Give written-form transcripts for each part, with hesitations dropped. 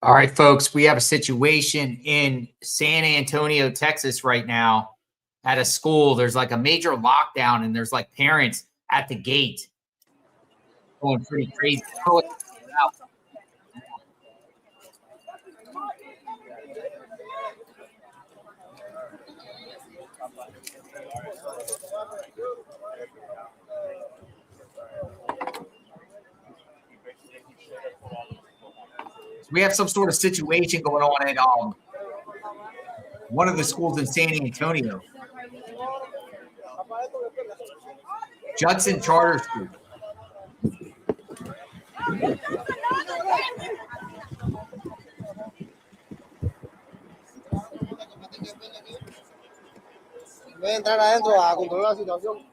All right, folks, we have a situation in San Antonio, Texas right now at a school. There's like a major lockdown and there's like parents at the gate going pretty crazy. We have some sort of situation going on at one of the schools in San Antonio. Judson Charter School. Voy a entrar adentro a controlar la situación.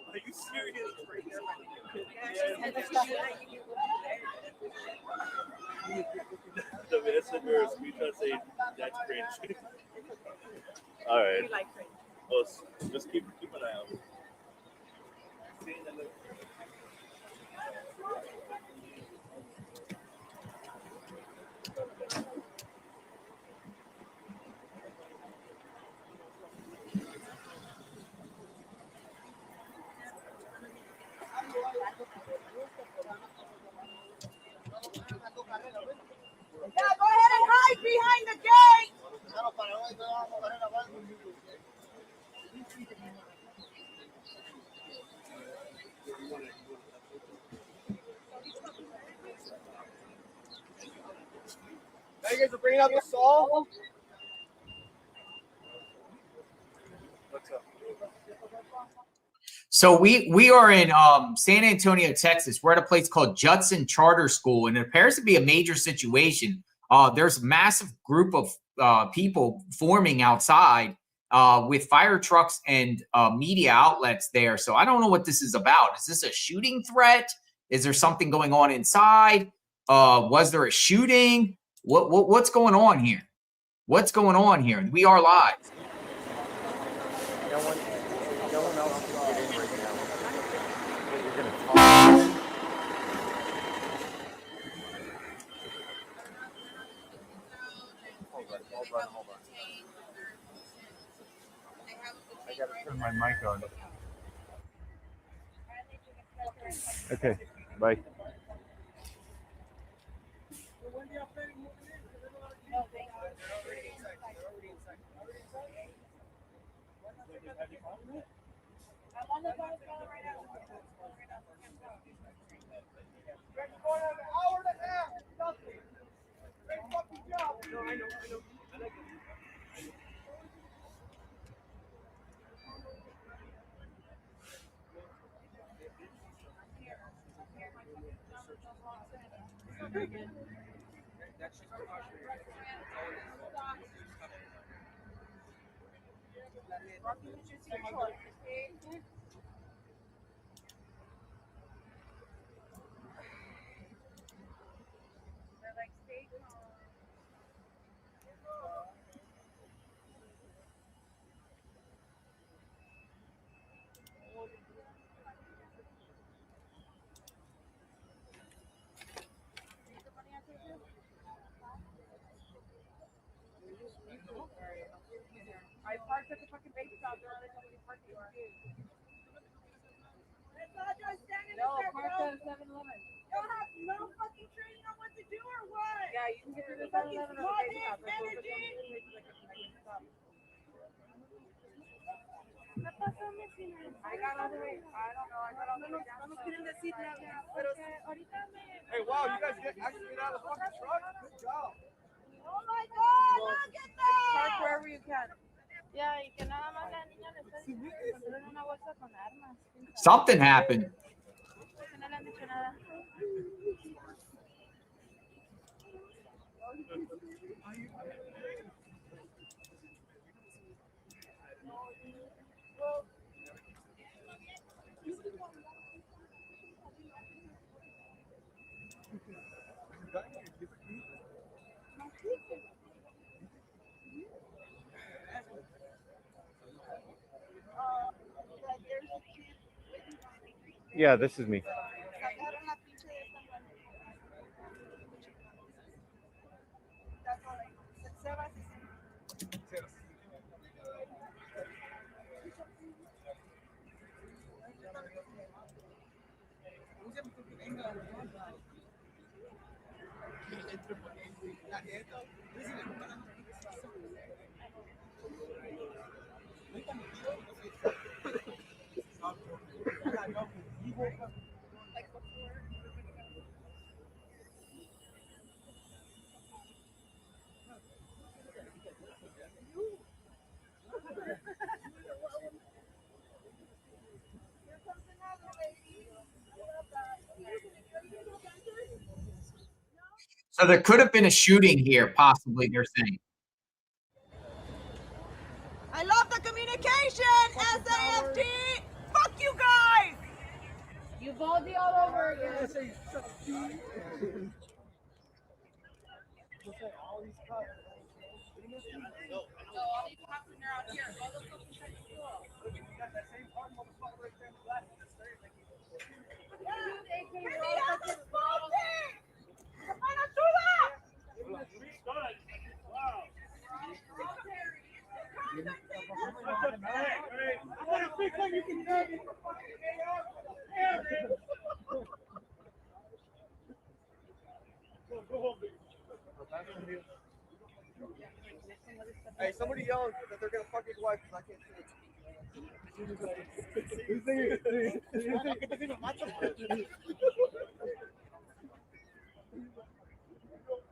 Are you serious? The minister or speech I say that's cringe. All right. Well, just keep an eye out. Yeah, go ahead and hide behind the gate. Hey, guys are bringing out the saw. What's up? So we are in San Antonio, Texas. We're at a place called Judson Charter School, and it appears to be a major situation. There's a massive group of people forming outside with fire trucks and media outlets there. So I don't know what this is about. Is this a shooting threat? Is there something going on inside? Was there a shooting? What's going on here? What's going on here? We are live. No one else can get in right now. You're going to talk. Hold on. I got to turn my mic on. Okay, bye. I parked at the fucking baby shop. They're only somebody parking here. No, park at 7-Eleven. Y'all have no fucking training on what to do or what? Yeah, you can get to the 7-Eleven or the baby shop. I got all the way. I don't know. I got all the way down. Hey, wow, you guys actually get out of the fucking truck? Good job. Oh my God, look at that! Park wherever you can. Ya, y que nada más la niña le está diciendo que encontraron una bolsa con armas. Something happened. Que no le han dicho nada. Yeah, this is me. So there could have been a shooting here, possibly, they're saying. I love the communication, SAFT. Fuck you guys. Uvalde all over again. Hey, somebody yelling that they're gonna fuck his wife because I can't see it.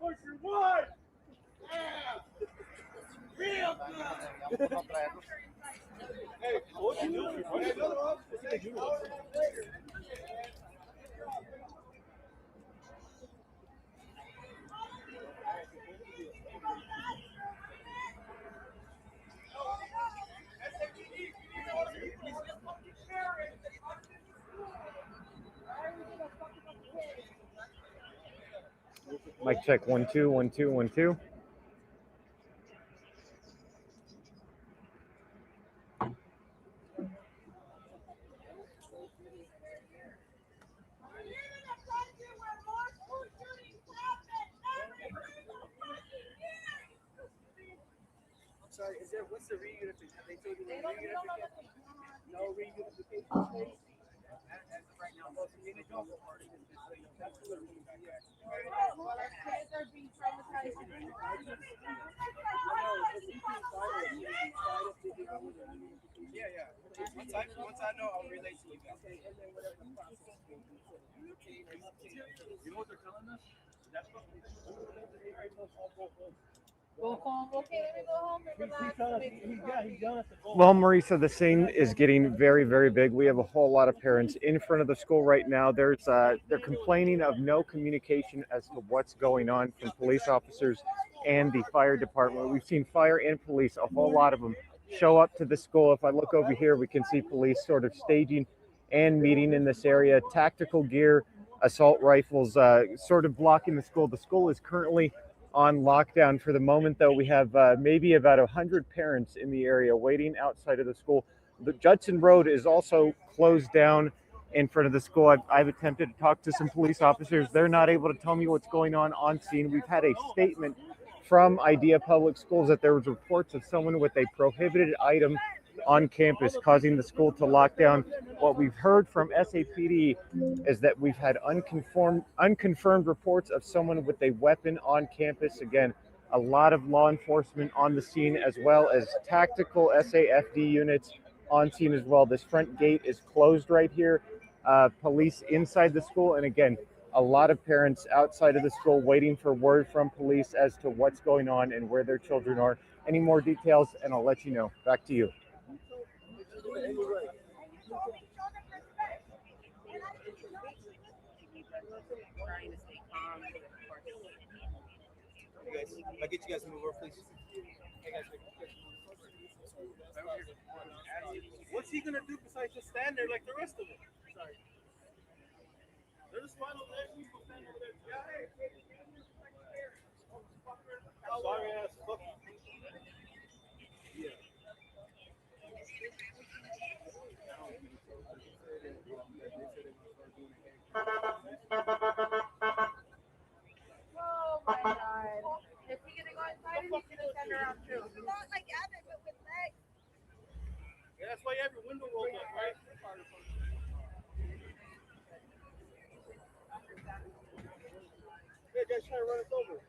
Push your wife! Yeah! Real good! Hey, what you doing? Mic check 1 2 1 2 1 2. Sorry, what's the reunification? Have they told you the reunification? No reunification space? As of right now, most individuals are part of this. Well, our kids are being traumatized. Yeah. Once I know, I'll relate to you guys. You know what they're telling us? That's what Go home. Okay, let me go home and relax. he's done us to go. Well, Marisa, the scene is getting very, very big. We have a whole lot of parents in front of the school right now. They're complaining of no communication as to what's going on from police officers and the fire department. We've seen fire and police, a whole lot of them, show up to the school. If I look over here, we can see police sort of staging and meeting in this area. Tactical gear, assault rifles, sort of blocking the school. The school is currently on lockdown for the moment, though. We have maybe about 100 parents in the area waiting outside of the school. The Judson Road is also closed down in front of the school. I've attempted to talk to some police officers. They're not able to tell me what's going on scene. We've had a statement from Idea Public Schools that there was reports of someone with a prohibited item on campus causing the school to lock down. What we've heard from SAPD is that we've had unconfirmed reports of someone with a weapon on campus. Again, a lot of law enforcement on the scene, as well as tactical SAFD units on scene as well. This front gate is closed right here. Police inside the school, and again, a lot of parents outside of the school waiting for word from police as to what's going on and where their children are. Any more details, and I'll let you know. Back to you. Can I get you guys to move over, please? What's he gonna do besides just stand there like the rest of them? Sorry. There's a spot over there. He's gonna stand over there. Yeah. Sorry ass fuck. Oh my god. Is he gonna go inside and he's gonna stand around too? Not like Abbott, but with legs. Yeah, that's why you have your window rolled up, right? Hey, guys, trying to run us over.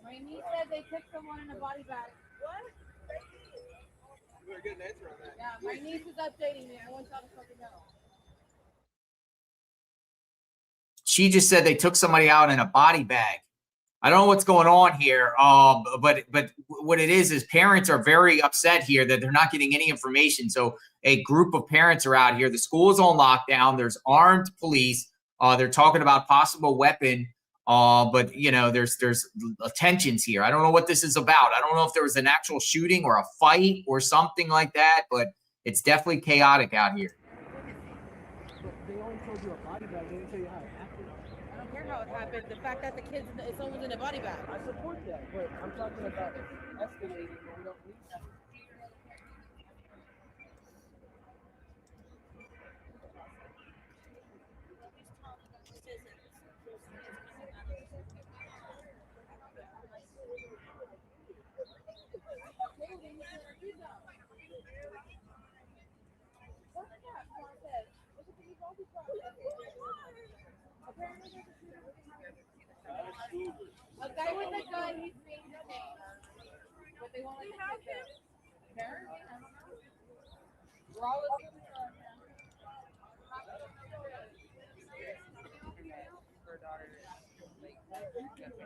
My niece said they took someone in a body bag. You better get an answer on that. Yeah, my niece is updating me. I want y'all to fucking know. She just said they took somebody out in a body bag. I don't know what's going on here, but what it is parents are very upset here that they're not getting any information. So a group of parents are out here. The school is on lockdown. There's armed police. They're talking about possible weapon. But you know, there's tensions here. I don't know what this is about. I don't know if there was an actual shooting or a fight or something like that, but it's definitely chaotic out here. But they only told you a body bag. They didn't tell you how it happened. I don't care how it happened. The fact that the kids, someone's in a body bag. I support that, but I'm talking about escalating. We don't need that. A guy with a gun, he's being detained. But they won't let him have him. Apparently, I don't know. We're all looking for him.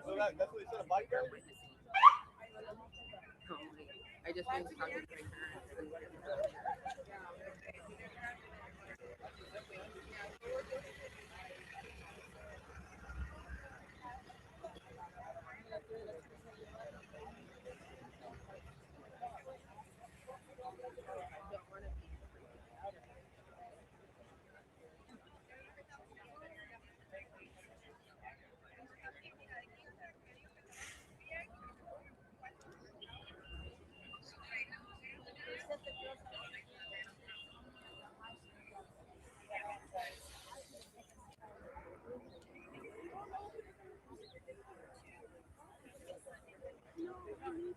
So that's what they said, a bike ride? I just went to talk to my parents.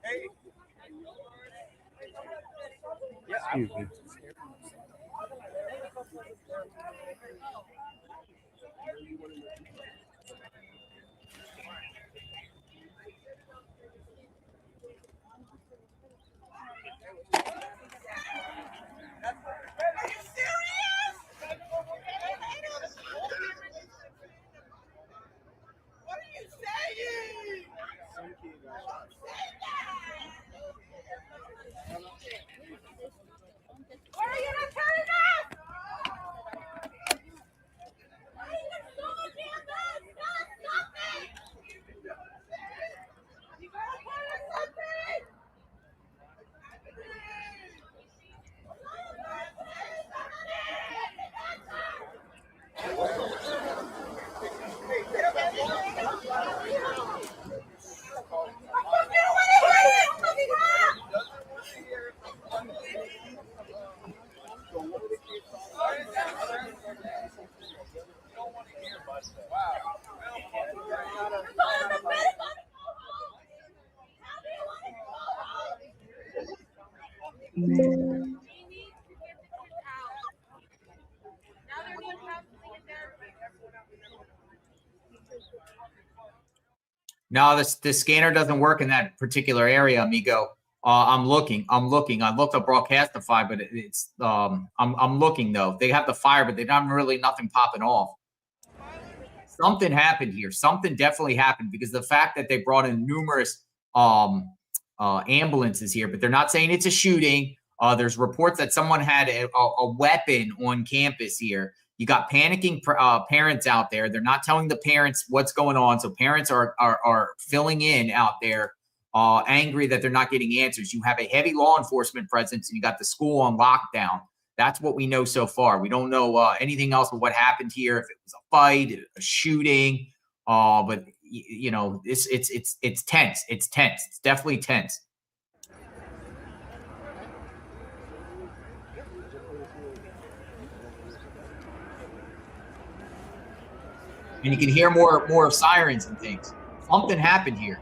Hey. Excuse me. Are you serious? What are you saying? Don't say that. Why are you not turning off? Why are you so damn bad? Stop it! You gotta put on something! No, the scanner doesn't work in that particular area, amigo. I'm looking. I looked up Broadcastify, but it's I'm looking though. They have the fire, but they don't really nothing popping off. Something happened here. Something definitely happened because the fact that they brought in numerous ambulances here, but they're not saying it's a shooting. There's reports that someone had a weapon on campus here. You got panicking parents out there. They're not telling the parents what's going on. So parents are filling in out there. angry that they're not getting answers. You have a heavy law enforcement presence, and you got the school on lockdown. That's what we know so far. We don't know anything else of what happened here. If it was a fight, a shooting, but you know, it's tense. It's tense. It's definitely tense. And you can hear more sirens and things. Something happened here.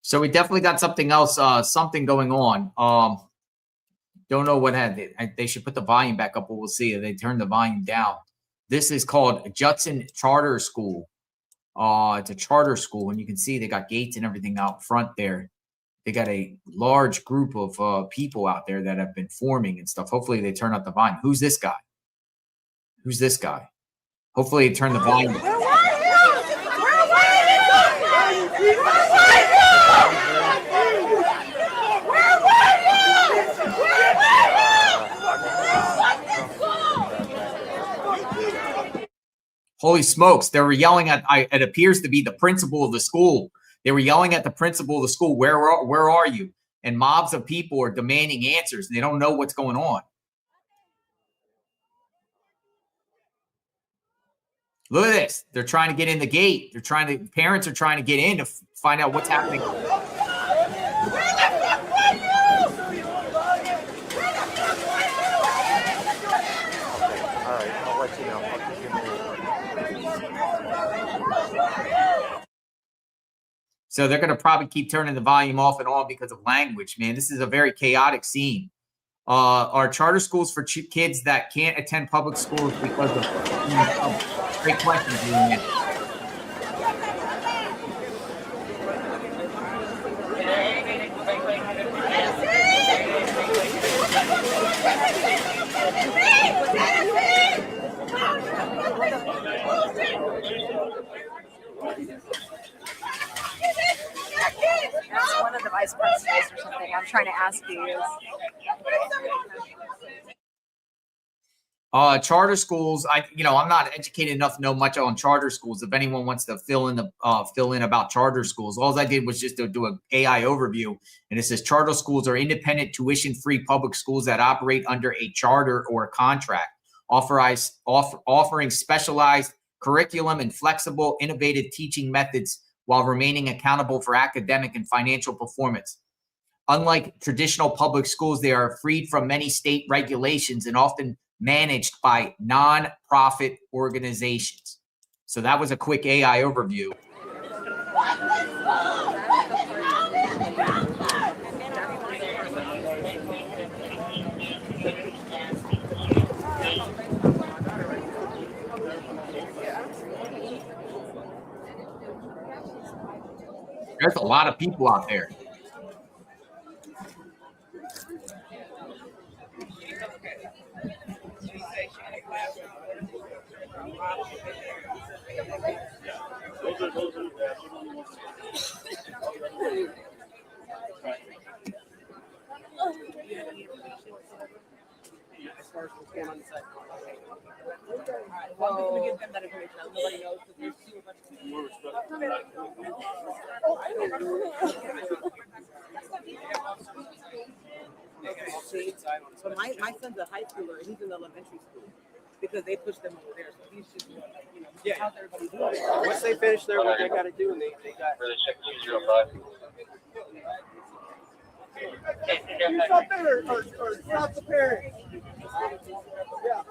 So we definitely got something else, something going on. Don't know what had they should put the volume back up, but we'll see. They turned the volume down. This is called Judson Charter School. It's a charter school, and you can see they got gates and everything out front there. They got a large group of people out there that have been forming and stuff. Hopefully they turn up the volume. Who's this guy? Who's this guy? Hopefully they turn the volume. Holy smokes. They were yelling at, it appears to be the principal of the school. They were yelling at the principal of the school. Where are you? And mobs of people are demanding answers. And they don't know what's going on. Look at this. They're trying to get in the gate. Parents are trying to get in to find out what's happening. All right, I'll let you know. So they're going to probably keep turning the volume off and on because of language, man. This is a very chaotic scene. Are charter schools for kids that can't attend public schools because of great questions, man. That's one of the vice presidents or something. I'm trying to ask you. Charter schools. I'm not educated enough to know much on charter schools. If anyone wants to fill in about charter schools, all I did was just to do an AI overview, and it says charter schools are independent, tuition-free public schools that operate under a charter or a contract. offering specialized curriculum and flexible, innovative teaching methods while remaining accountable for academic and financial performance. Unlike traditional public schools, they are freed from many state regulations and often managed by non-profit organizations. So that was a quick AI overview. There's a lot of people out there. Well, I'm going to give them that information. Nobody knows because there's too much. So my son's a high schooler. He's in elementary school because they push them over there. So he's just, how's everybody doing? Once they finish there, what they got to do, and they got. You something or stop the parents? Yeah.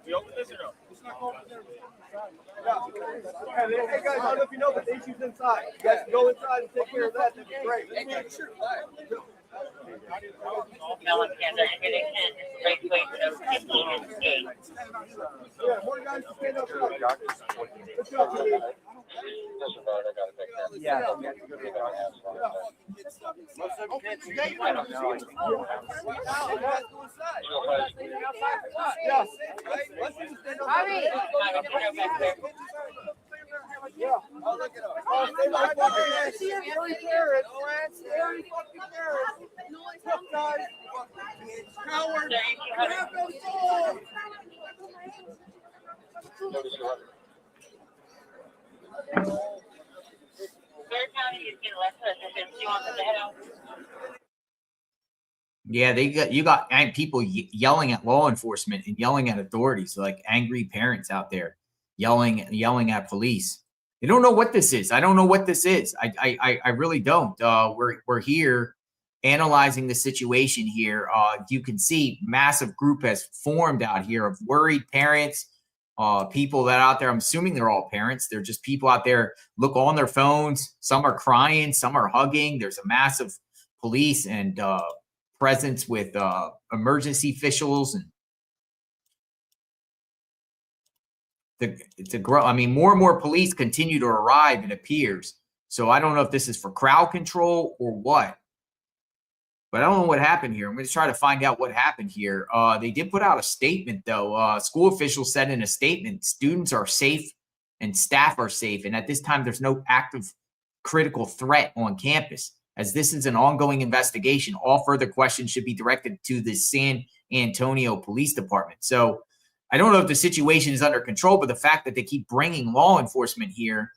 We open this or no? It's not going there. Yeah. Hey guys, I don't know if you know, but the issue's inside. You guys can go inside and take care of that. That'd be great. Yeah, more guys to stand up front. Good job, Jimmy. Yeah. Yeah, you got people yelling at law enforcement and yelling at authorities, like angry parents out there yelling at police. They don't know what this is. I don't know what this is. I really don't. We're here analyzing the situation here. You can see massive group has formed out here of worried parents, people that are out there. I'm assuming they're all parents. They're just people out there, look on their phones. Some are crying, some are hugging. There's a massive police and presence with emergency officials, and I mean, more and more police continue to arrive, it appears. So I don't know if this is for crowd control or what, but I don't know what happened here. I'm going to try to find out what happened here. They did put out a statement, though. School officials said in a statement, students are safe and staff are safe, and at this time, there's no active critical threat on campus. As this is an ongoing investigation, all further questions should be directed to the San Antonio Police Department. So I don't know if the situation is under control, but the fact that they keep bringing law enforcement here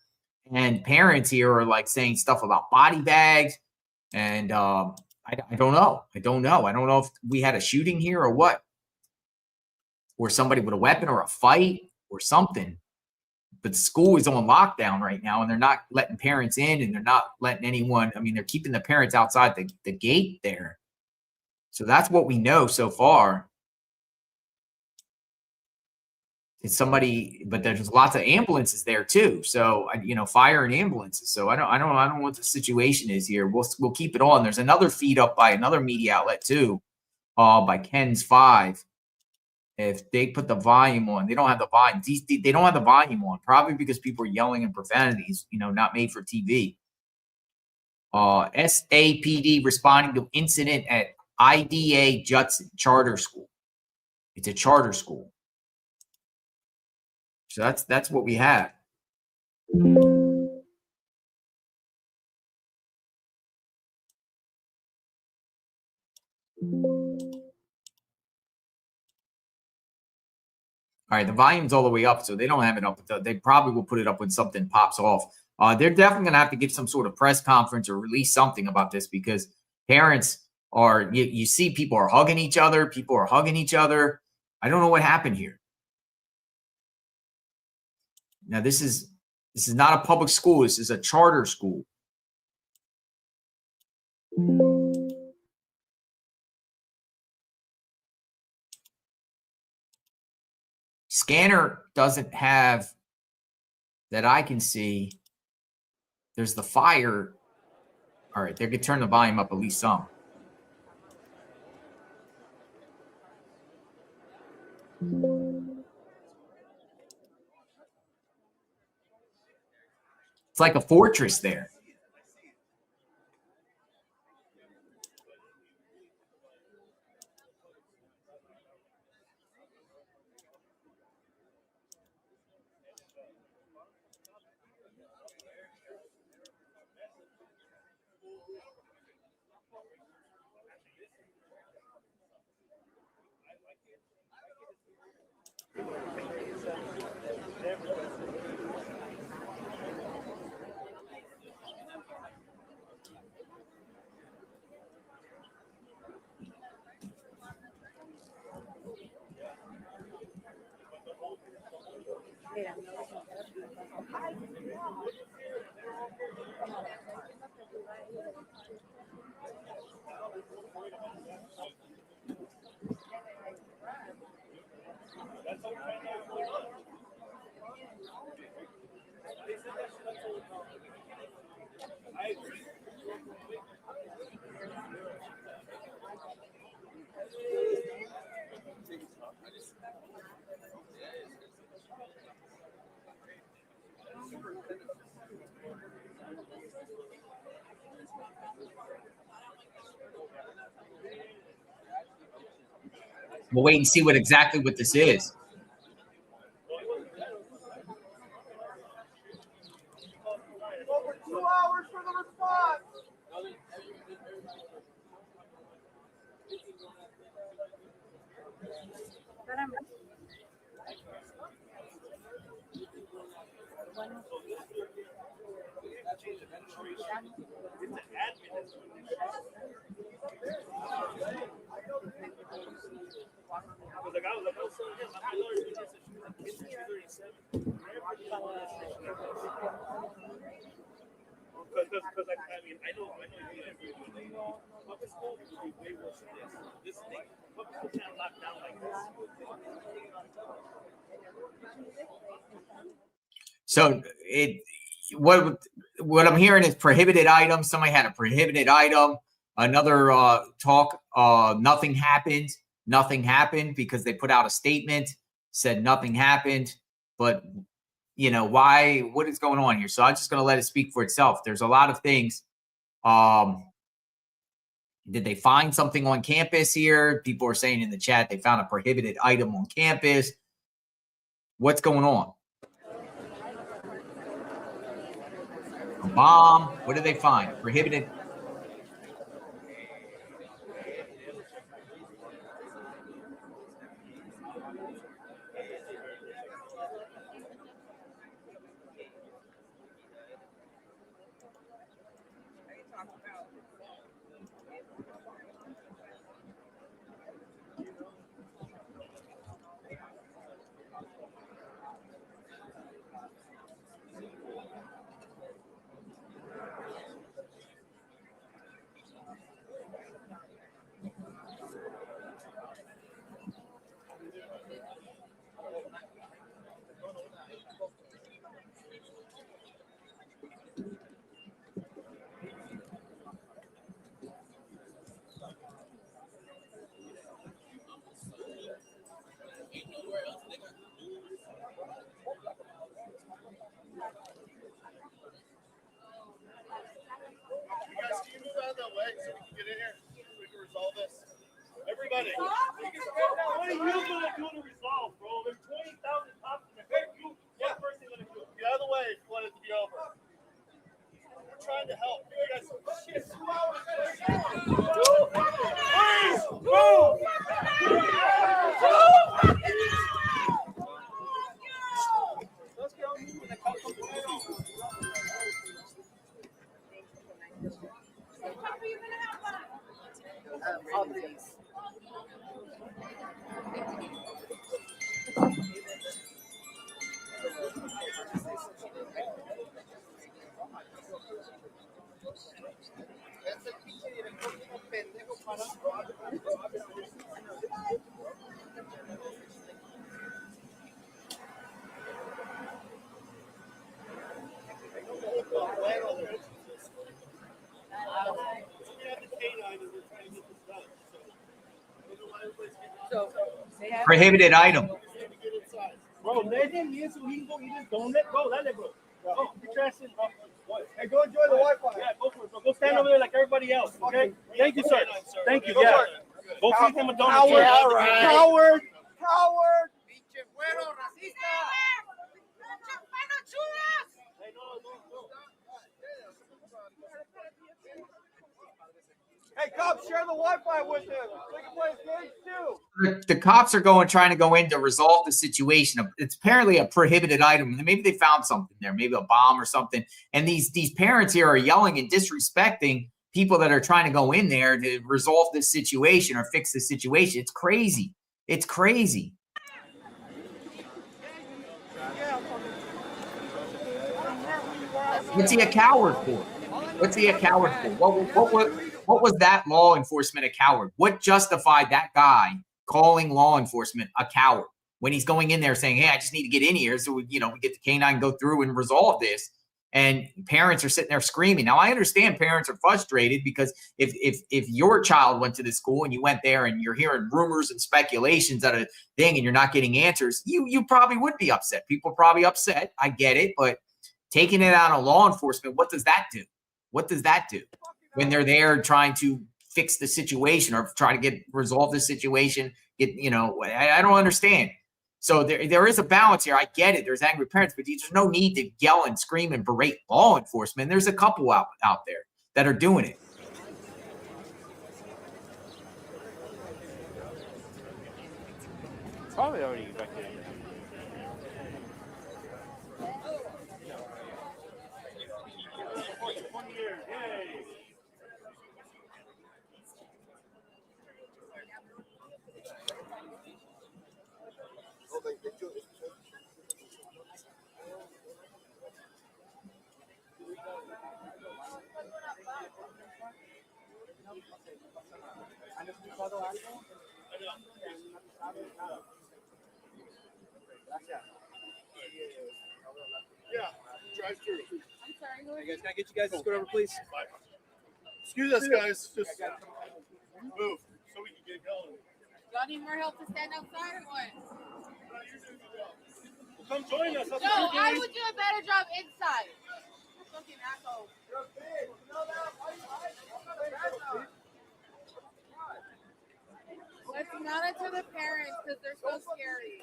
and parents here are like saying stuff about body bags. And I don't know. I don't know if we had a shooting here or what, or somebody with a weapon or a fight or something. But the school is on lockdown right now, and they're not letting parents in, and they're not letting anyone. I mean, they're keeping the parents outside the gate there. So that's what we know so far. It's somebody, but there's lots of ambulances there too. So fire and ambulances. So I don't know what the situation is here. We'll keep it on. There's another feed up by another media outlet too, by Ken's 5. If they put the volume on, they don't have the volume. They don't have the volume on, probably because people are yelling in profanities, not made for TV. SAPD responding to incident at IDA Judson Charter School. It's a charter school. So that's what we have. All right, the volume's all the way up, so they don't have it up. They probably will put it up when something pops off. They're definitely going to have to give some sort of press conference or release something about this, because parents are, you see people are hugging each other. People are hugging each other. I don't know what happened here. Now, this is not a public school. This is a charter school. Scanner doesn't have, that I can see. There's the fire. All right, they could turn the volume up at least some. It's like a fortress there. We'll wait and see what exactly what this is. Over 2 hours for the response. Because I mean, I know you interviewed me. Public school would be way worse than this. This thing, public school can't lock down like this. So what I'm hearing is prohibited items. Somebody had a prohibited item. Another talk. Nothing happened. Nothing happened because they put out a statement, said nothing happened. But you know why? What is going on here? So I'm just going to let it speak for itself. There's a lot of things. Did they find something on campus here? People are saying in the chat they found a prohibited item on campus. What's going on? A bomb. What did they find? Prohibited. Everybody, what are you going to do to resolve, bro? There's 20,000 cops in there. What person going to do it? Get out of the way if you want it to be over. We're trying to help. You guys, shit, 2 hours. Please, move! Let's go. All of these. So they have Prohibited item. Bro, let him in so he can go eat his donut. Bro, let it, bro. Go, get your ass in. Hey, go enjoy the Wi-Fi. Yeah, go for it, bro. Go stand over there like everybody else, okay? Thank you, sir. Thank you, yeah. Go feed him a donut. Coward. Yeah, all right. Coward. Coward. Hey, no, no, no. Hey, cops, share the Wi-Fi with them. They can play games too. The cops are trying to go in to resolve the situation. It's apparently a prohibited item. Maybe they found something there, maybe a bomb or something. And these parents here are yelling and disrespecting people that are trying to go in there to resolve this situation or fix the situation. It's crazy. It's crazy. What's he a coward for? What's he a coward for? What was that law enforcement a coward? What justified that guy calling law enforcement a coward when he's going in there saying, hey, I just need to get in here so we get the canine, go through and resolve this. And parents are sitting there screaming. Now, I understand parents are frustrated because if your child went to the school and you went there and you're hearing rumors and speculations at a thing and you're not getting answers, you probably would be upset. People are probably upset. I get it. But taking it out on law enforcement, what does that do? What does that do when they're there trying to fix the situation or try to resolve the situation? I don't understand. So there is a balance here. I get it. There's angry parents, but there's no need to yell and scream and berate law enforcement. There's a couple out there that are doing it. Probably already evacuated. Yeah, drive through. I'm sorry, who are Hey guys, can I get you guys to scoot over, please? Excuse us, guys. Just move so we can get going. y'all need more help to stand outside or what? Well, come join us. That's No, what you're I doing. would do a better job inside. Fucking asshole. Let's monitor the parents because they're so scary.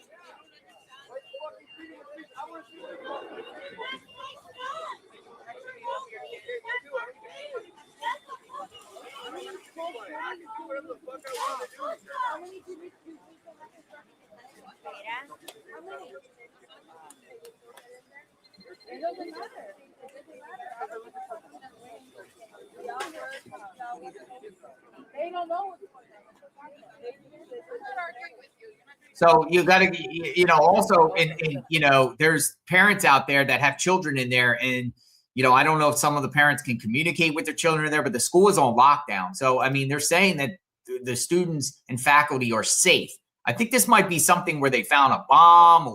It doesn't matter. They don't know what's going on. I'm not arguing with you. So you got to, also, and there's parents out there that have children in there, and I don't know if some of the parents can communicate with their children in there, but the school is on lockdown. So I mean, they're saying that the students and faculty are safe. I think this might be something where they found a bomb,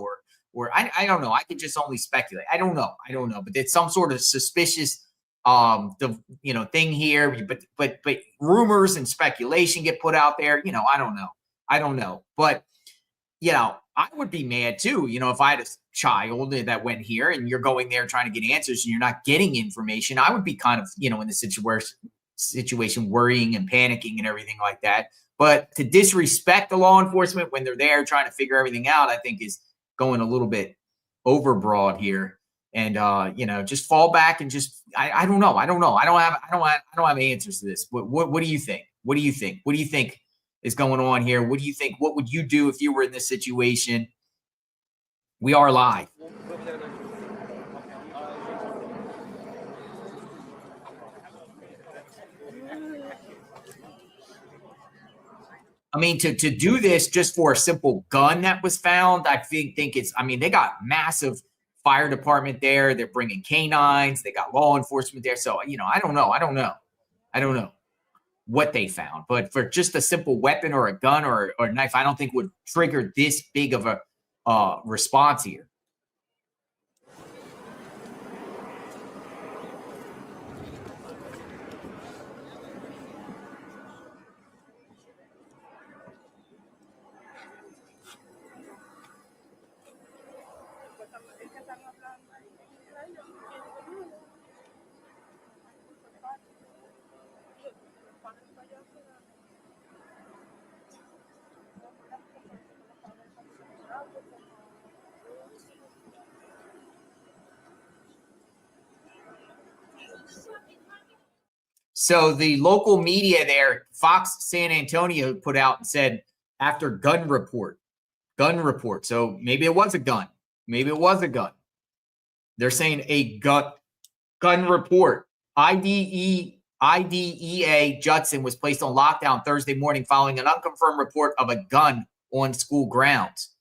or I don't know. I could just only speculate. I don't know, but it's some sort of suspicious thing here. But rumors and speculation get put out there. I don't know, but. I would be mad too, if I had a child that went here and you're going there trying to get answers and you're not getting information. I would be kind of, in the situation worrying and panicking and everything like that. But to disrespect the law enforcement when they're there trying to figure everything out, I think is going a little bit overbroad here. And just fall back and just I don't know. I don't have answers to this. What do you think? What do you think is going on here? What do you think? What would you do if you were in this situation? We are live. I mean, to do this just for a simple gun that was found, I think it's, they got massive fire department there. They're bringing canines. They got law enforcement there. So, I don't know. what they found. But for just a simple weapon or a gun or a knife, I don't think would trigger this big of a response here. So the local media there, Fox San Antonio, put out and said after gun report. So maybe it was a gun. Maybe it was a gun. They're saying a gun report. IDEA Judson was placed on lockdown Thursday morning following an unconfirmed report of a gun on school grounds.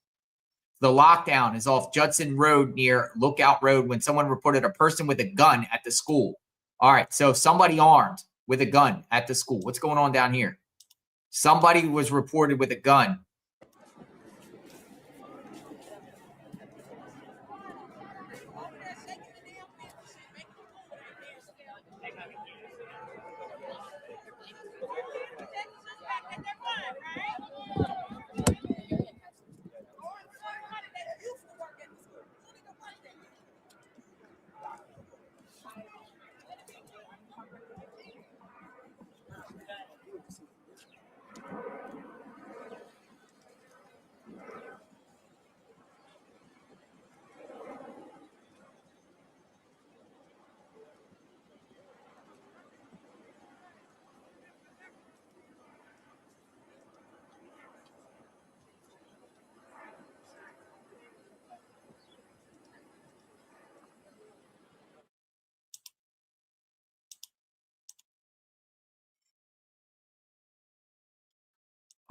The lockdown is off Judson Road near Lookout Road when someone reported a person with a gun at the school. All right, so somebody armed with a gun at the school. What's going on down here? Somebody was reported with a gun.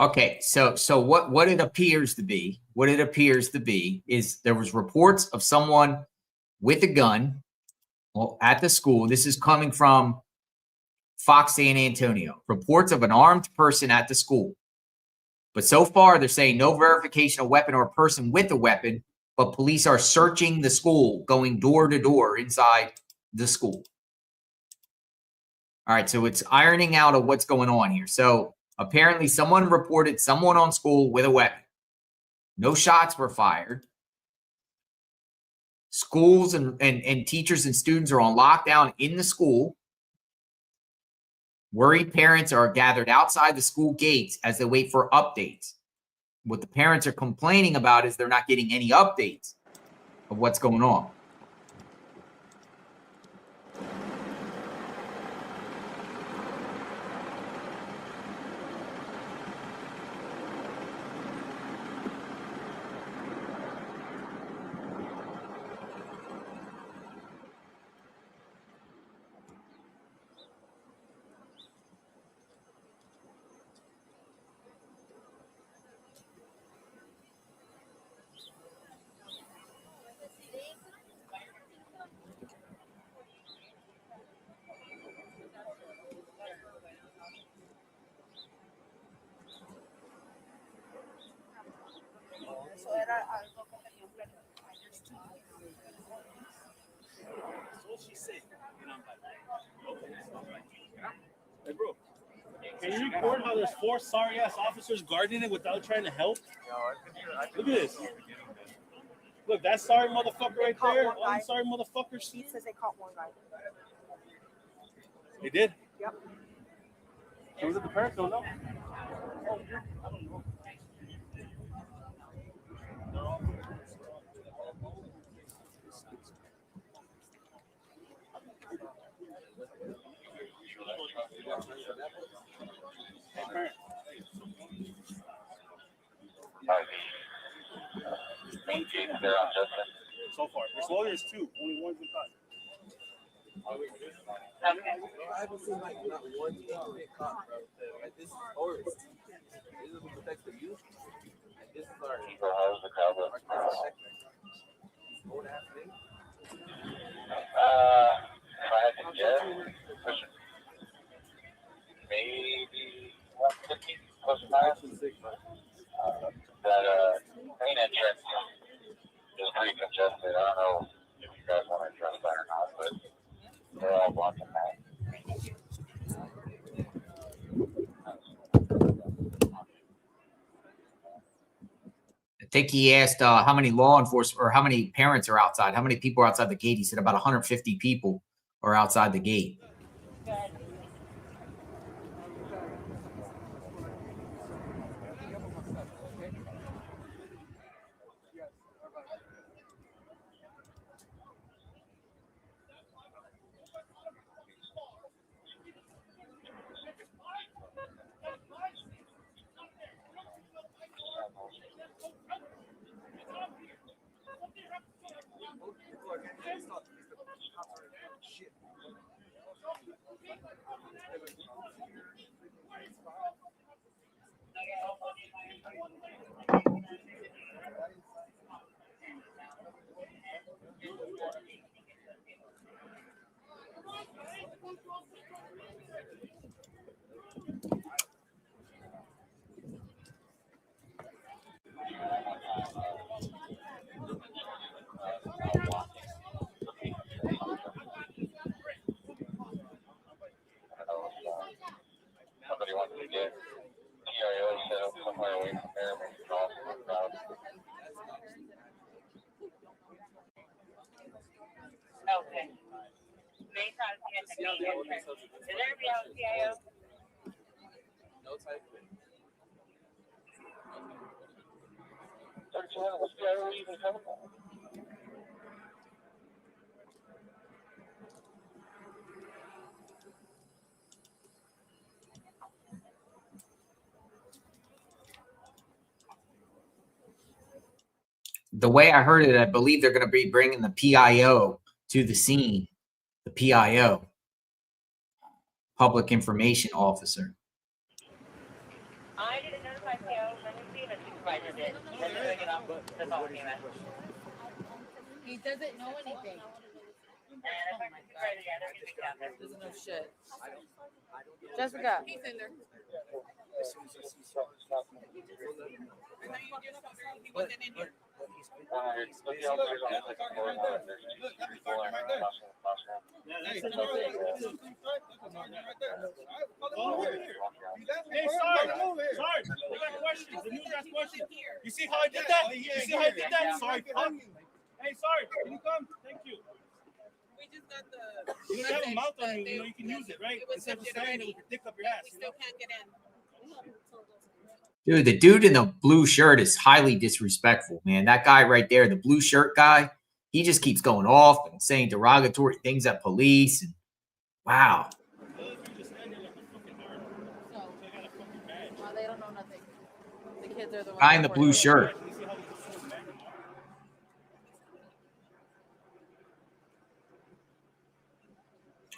Okay, so what it appears to be is there was reports of someone with a gun at the school. This is coming from Fox San Antonio. Reports of an armed person at the school. But so far, they're saying no verification of weapon or a person with a weapon, but police are searching the school, going door to door inside the school. All right, so it's ironing out of what's going on here. So apparently someone reported someone on school with a weapon. No shots were fired. Schools and teachers and students are on lockdown in the school. Worried parents are gathered outside the school gates as they wait for updates. What the parents are complaining about is they're not getting any updates of what's going on. Hey, bro. Can you record how there's 4 sorry ass officers guarding it without trying to help? Look at this. Look, that sorry motherfucker right there. All these sorry motherfuckers. He says they caught one guy. They did? Yep. So was it the parents? Don't know. I don't know. So far, there's lawyers too. Only one's in caught. I haven't seen like not one thing get caught, bro. Like this is horrible. This is what protects the youth. Like this is our old ass thing. If I had to guess, maybe main entrance is pretty congested. I don't know if you guys want to address that or not, but they're all blocking that. I think he asked how many law enforcement or how many parents are outside. How many people are outside the gate? He said about 150 people are outside the gate. Somebody wants to get PIO set up somewhere away from there, maybe cross the crowd. Okay. Based on the entrance. Is everybody on PIO? No type of thing. What's PIO even coming from? The way I heard it, I believe they're going to be bringing the PIO to the scene. The PIO, Public Information Officer. I didn't notify PIO. Let me see if a supervisor did. Let me bring it up. The phone came in. He doesn't know anything. And if I supervisor, yeah, they're getting down there. Doesn't know shit. Jessica. He's in there. He wasn't in here. Hey, sorry. We got questions. The news has questions. You see how I did that? You see how I did that? Sorry. Hey, sorry. Can you come? Thank you. We just got the. You don't have a mouth on you. You can use it, right? Instead of standing with your dick up your ass. We still can't get in. Dude, the dude in the blue shirt is highly disrespectful, man. That guy right there, the blue shirt guy, he just keeps going off and saying derogatory things at police. And wow. Well, they don't know nothing. The kids are the ones. Guy in the blue shirt.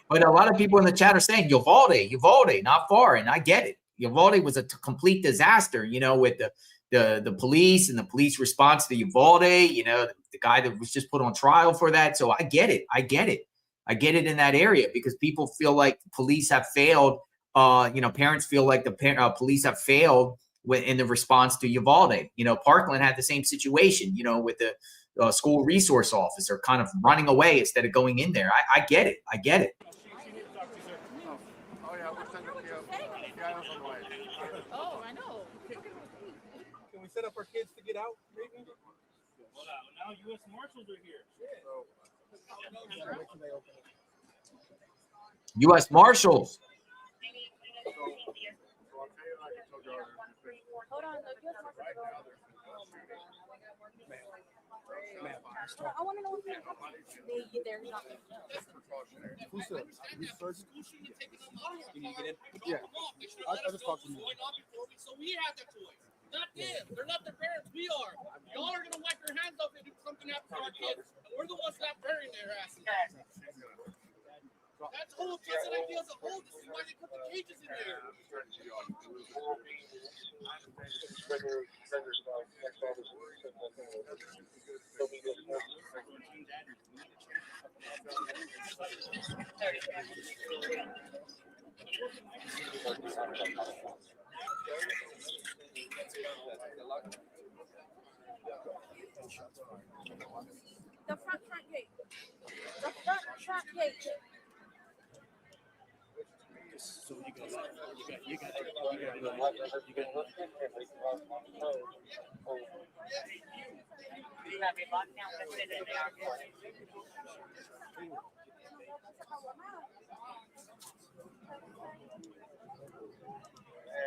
But a lot of people in the chat are saying Uvalde, not far, and I get it. Uvalde was a complete disaster, you know, with the police and the police response to Uvalde, you know, the guy that was just put on trial for that. So I get it in that area because people feel like police have failed. You know, parents feel like the police have failed in the response to Uvalde. You know, Parkland had the same situation, you know, with the school resource officer kind of running away instead of going in there. I get it. Oh, I know. Can we set up our kids to get out, maybe? Well, now U.S. Marshals are here. U.S. Marshals. Hold on, the US I want to know what they're not. Who said? Yeah. I just talked to you. So we have the choice. Not them. They're not the parents. We are. Y'all are gonna wipe your hands off if something happens to our kids. And we're the ones that are burying their asses. That's whole Judson idea as a whole. This is why they put the cages in there. The front gate. The front gate. So you got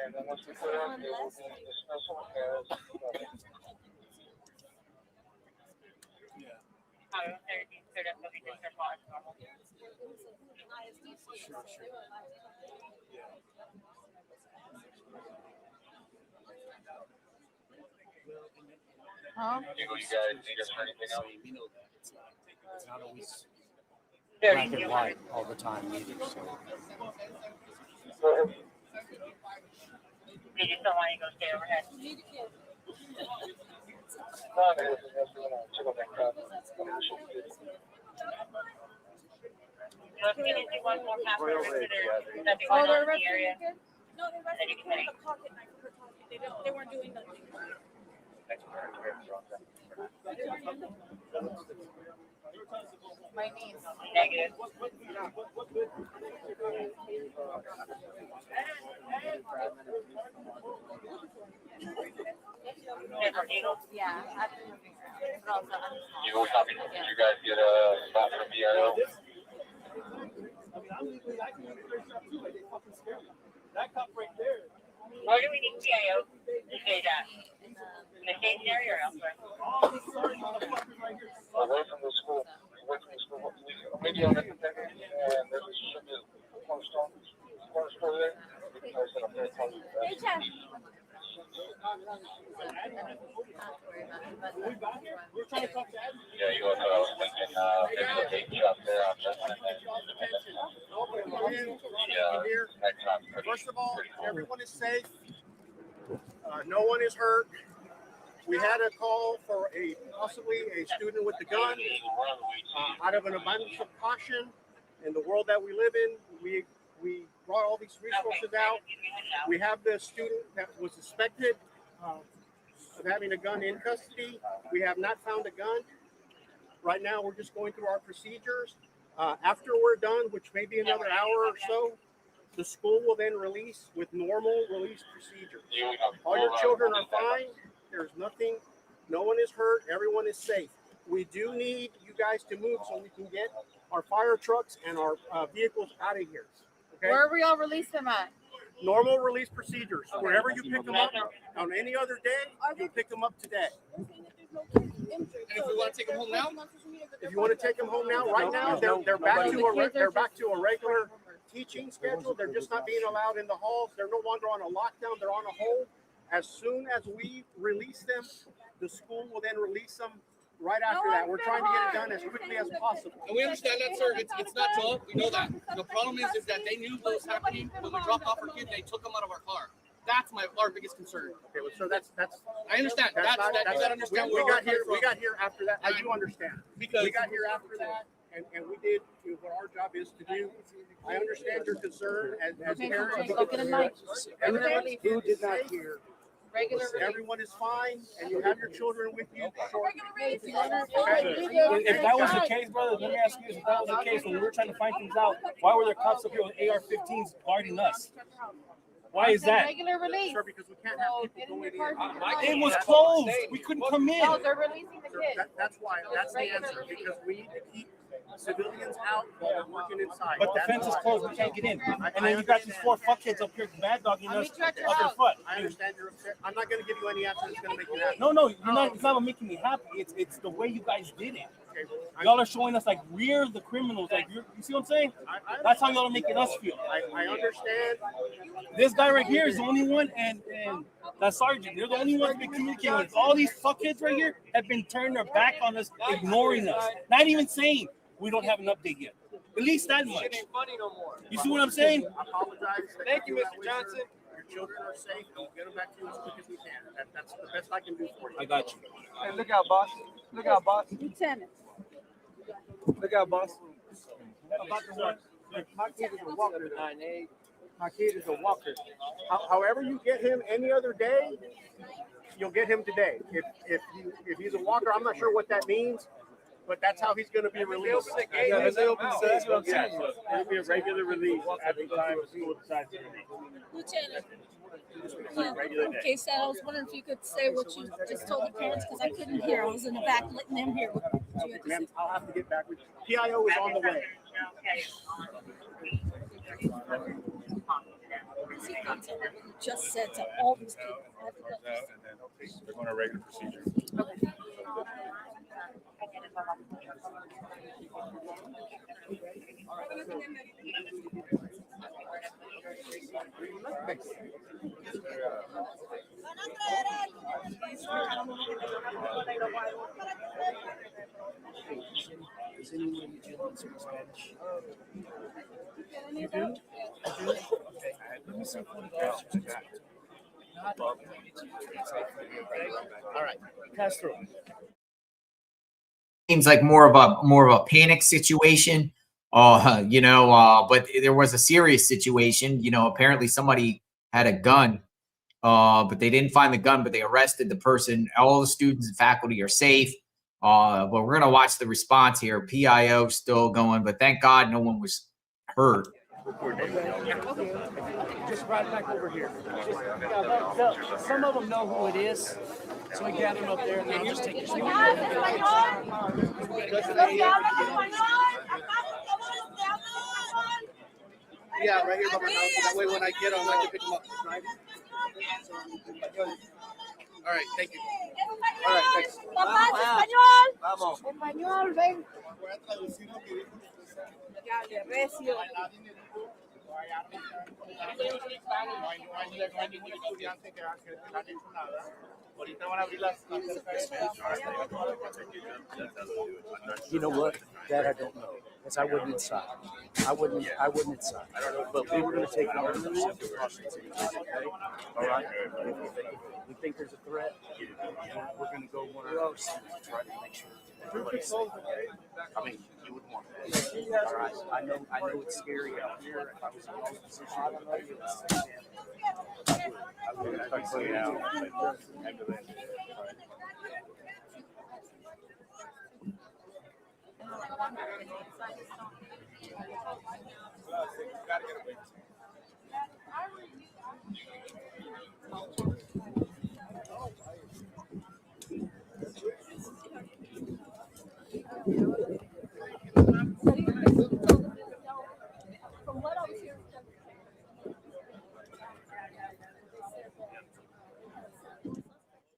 And then once we put it on, it will be dismissal as Huh? you guys need us for anything else? we know that it's not always black and white all the time either. So. You just don't want to go stay overhead. Can you do one more password? Nothing Oh, going they're on in the arresting area. the kid? No, they arrested the kid with a pocket knife for talking. They weren't doing nothing. My niece. Negative. Yeah. You will copy. Did you guys get a spot for VIO? I can use their stuff too. Like they fucking scare me. That cop right there. Where do we need CIO to stay at? In the station area or elsewhere? Away from the school. Away from the school. Maybe on independent and there should be a cornerstone there. Hey, Jeff. Yeah, you also, I was thinking, maybe the big shop there on Judson and next time. First of all, everyone is safe. No one is hurt. We had a call for possibly a student with a gun. Out of an abundance of caution, in the world that we live in, we brought all these resources out. We have the student that was suspected of having a gun in custody. We have not found a gun. Right now, we're just going through our procedures. After we're done, which may be another hour or so, the school will then release with normal release procedures. All your children are fine. There's nothing, no one is hurt. Everyone is safe. We do need you guys to move so we can get our fire trucks and our vehicles out of here. Okay? Where are we all release them at? Normal release procedures. Wherever you pick them up on any other day, you pick them up today. And if we want to take them home now? If you want to take them home now, right now they're back to a regular teaching schedule. They're just not being allowed in the halls. They're no longer on a lockdown. They're on a hold. As soon as we release them, the school will then release them right after that. We're trying to get it done as quickly as possible. And we understand that, sir. It's not Joe. We know that. The problem is that they knew what was happening when we dropped off our kids. They took them out of our car. That's our biggest concern. Okay, well, so that's. I understand. You gotta understand. We got here after that. I do understand. Because we got here after that, and we did what our job is to do. I understand your concern as parents. Everyone who did not hear. Everyone is fine, and you have your children with you. If that was the case, brother, let me ask you: if that was the case, when we were trying to find things out, why were there cops up here with AR-15s guarding us? Why is that? Regular release. Sure, because we can't have people going in. It was closed. We couldn't come in. No, they're releasing the kids. That's why. That's the answer. Because we need to keep civilians out while we're working inside. But the fence is closed. We can't get in. And then you got these 4 fuckheads up here bad dogging us up their foot. I understand you're upset. I'm not going to give you any answer that's going to make you happy. No, you're not. It's not about making me happy. It's the way you guys did it. Y'all are showing us like we're the criminals. Like you see what I'm saying? That's how y'all are making us feel. I understand. This guy right here is the only one, and that sergeant. They're the only ones been communicating with. All these fuckheads right here have been turning their back on us, ignoring us, not even saying we don't have an update yet. At least that much. It ain't funny no more. You see what I'm saying? I apologize. Thank you, Mr. Johnson. Your children are safe. We'll get them back to you as quick as we can. That's the best I can do for you. I got you. Hey, look out, boss. Look out, boss. Lieutenant. Look out, boss. My kid is a walker. My kid is a walker. However you get him any other day, you'll get him today. If he's a walker, I'm not sure what that means, but that's how he's going to be released. Yeah, that's what I'm saying. It'll be a regular release at the time the school decides to release. Lieutenant. Okay, so I was wondering if you could say what you just told the parents because I couldn't hear. I was in the back letting them hear what you had to say. Ma'am, I'll have to get back with you. PIO is on the way. Just said to all these people. I have to go. And then they're going to regular procedure. Does anyone in jail speak Spanish? You do? You do? Okay. Let me see if one of the officers is all right. Pass through. Seems like more of a panic situation. But there was a serious situation. Apparently somebody had a gun, but they didn't find the gun, but they arrested the person. All the students and faculty are safe. But we're gonna watch the response here. PIO still going, but thank God no one was hurt. Just right back over here. Some of them know who it is, so we gather them up there and I'll just take your spot. Yeah, right here by my house. That way when I get them, I can pick them up. Right? All right, thank you. All right, thanks. Vamos. Español, ven. Dale, recio. You know what? That I don't know. Because I wasn't inside. I wasn't inside. But we were going to take one of those simple precautions. Okay? All right? We think there's a threat. We're going to go one of those to try to make sure everybody's safe. I mean, you would want that. All right? I know it's scary out here. If I was in your position, I don't know you would. I would have to go down.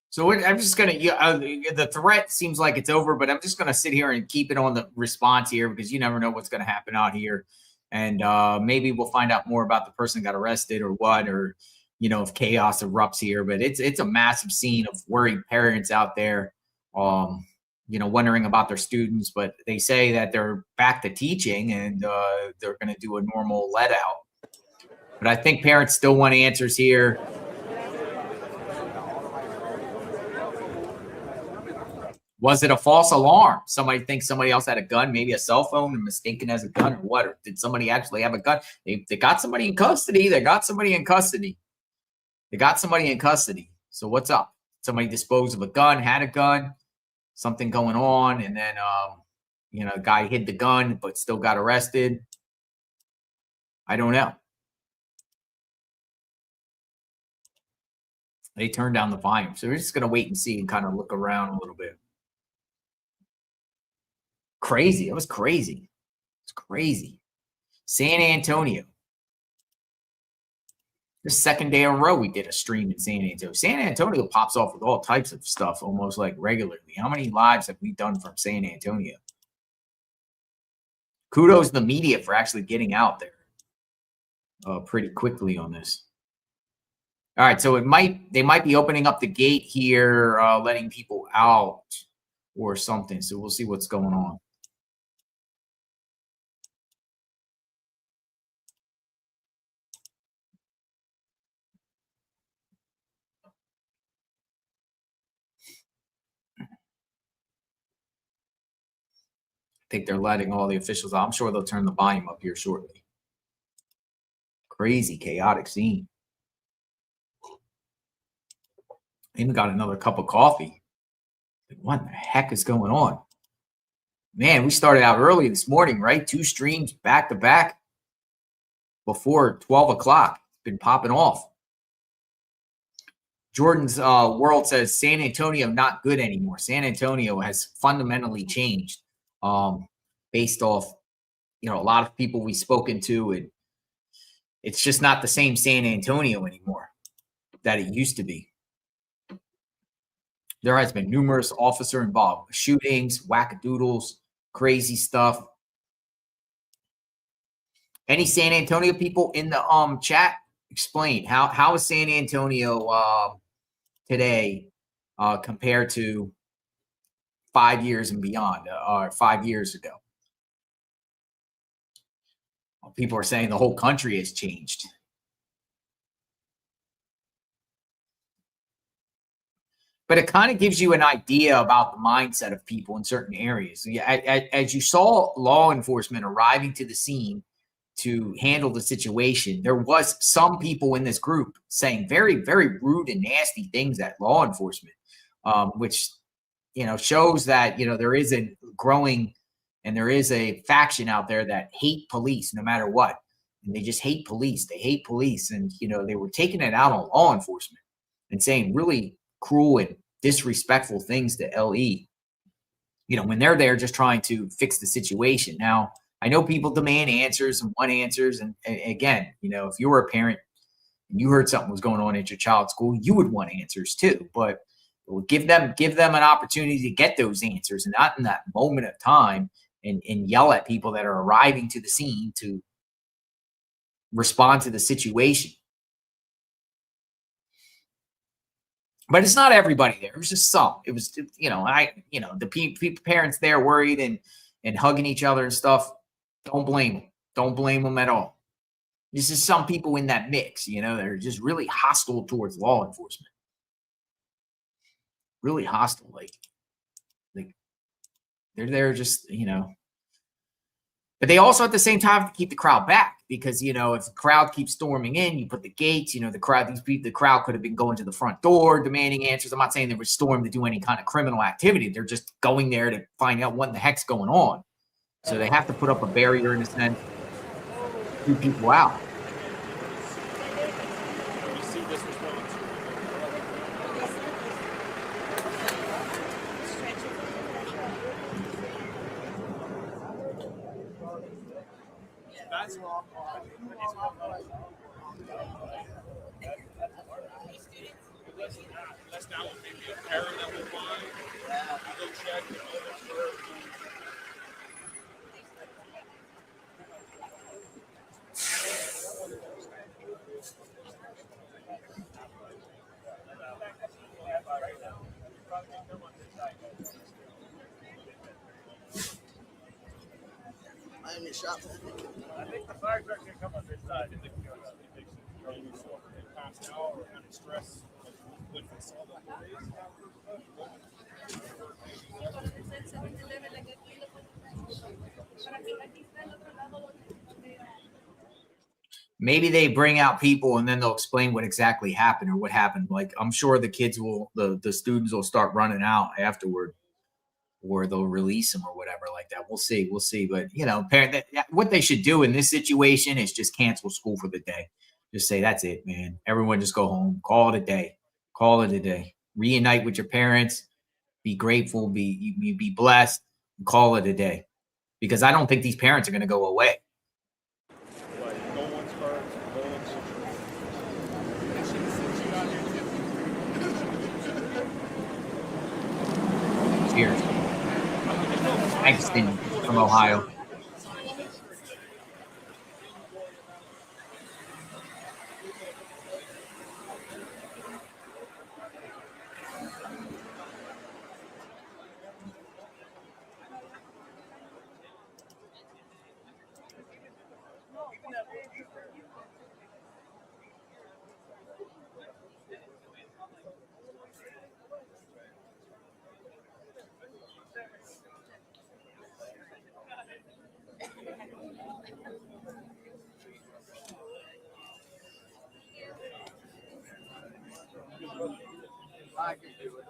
So I'm just gonna. The threat seems like it's over, but I'm just gonna sit here and keep it on the response here because you never know what's gonna happen out here, and maybe we'll find out more about the person that got arrested or what, or if chaos erupts here. But it's a massive scene of worried parents out there, wondering about their students. But they say that they're back to teaching and they're gonna do a normal let out. But I think parents still want answers here. Was it a false alarm? Somebody thinks somebody else had a gun, maybe a cell phone, and mistaken as a gun, or what? Or did somebody actually have a gun? They got somebody in custody. They got somebody in custody. So what's up? Somebody disposed of a gun, had a gun, something going on, and then the guy hid the gun but still got arrested. I don't know. They turned down the volume, so we're just gonna wait and see and kind of look around a little bit. Crazy. It was crazy. It's crazy. San Antonio. The second day in a row we did a stream in San Antonio. San Antonio pops off with all types of stuff almost like regularly. How many lives have we done from San Antonio? Kudos to the media for actually getting out there pretty quickly on this. All right, so they might be opening up the gate here, letting people out or something. So we'll see what's going on. I think they're letting all the officials out. I'm sure they'll turn the volume up here shortly. Crazy, chaotic scene. Even got another cup of coffee. What the heck is going on? Man, we started out early this morning, right? 2 streams back to back before 12 o'clock. It's been popping off. Jordan's World says San Antonio not good anymore. San Antonio has fundamentally changed based off, a lot of people we've spoken to, and it's just not the same San Antonio anymore that it used to be. There has been numerous officer involved shootings, wackadoodles, crazy stuff. Any San Antonio people in the chat? Explain how is San Antonio today compared to 5 years and beyond, or 5 years ago? People are saying the whole country has changed. But it kind of gives you an idea about the mindset of people in certain areas. As you saw law enforcement arriving to the scene to handle the situation, there was some people in this group saying very, very rude and nasty things at law enforcement, which, shows that, there is a growing and there is a faction out there that hate police no matter what. And they just hate police. They hate police. And, they were taking it out on law enforcement and saying really cruel and disrespectful things to LE, when they're there just trying to fix the situation. Now, I know people demand answers and want answers. And again, if you were a parent and you heard something was going on at your child's school, you would want answers too. But give them an opportunity to get those answers, and not in that moment of time and yell at people that are arriving to the scene to respond to the situation. But it's not everybody there. It was just some. It was, the parents there worried and hugging each other and stuff. Don't blame them. Don't blame them at all. This is some people in that mix, they're just really hostile towards law enforcement. Really hostile. Like they're there just, But they also at the same time have to keep the crowd back because, if the crowd keeps storming in, you put the gates, the crowd could have been going to the front door demanding answers. I'm not saying they were stormed to do any kind of criminal activity. They're just going there to find out what the heck's going on. So they have to put up a barrier in a sense, keep people out. That's not what maybe a parent that would find. Go check, I think the fire truck can come on this side. They passed out or kind of stress. Maybe they bring out people and then they'll explain what exactly happened or what happened. Like, I'm sure the kids the students will start running out afterward, or they'll release them or whatever like that. We'll see. But, what they should do in this situation is just cancel school for the day. Just say, that's it, man. Everyone just go home. Call it a day. Reunite with your parents. Be grateful. Be blessed. Call it a day. Because I don't think these parents are going to go away. Cheers. Thanks, from Ohio. I can do it.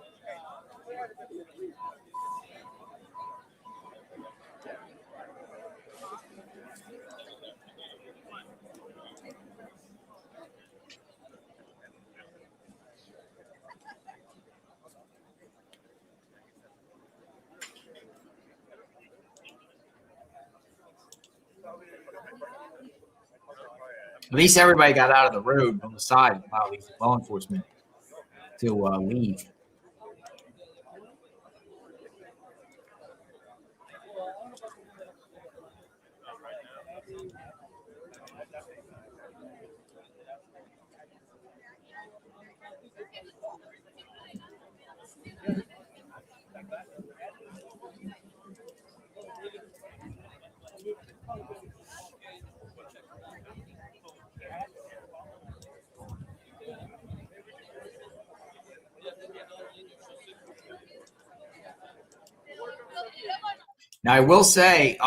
At least everybody got out of the road on the side, allowed these law enforcement to leave. Now, I will say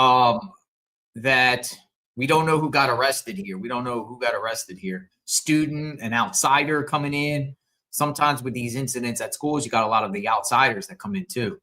that we don't know who got arrested here. We don't know who got arrested here. Student, an outsider coming in. Sometimes with these incidents at schools, you got a lot of the outsiders that come in too.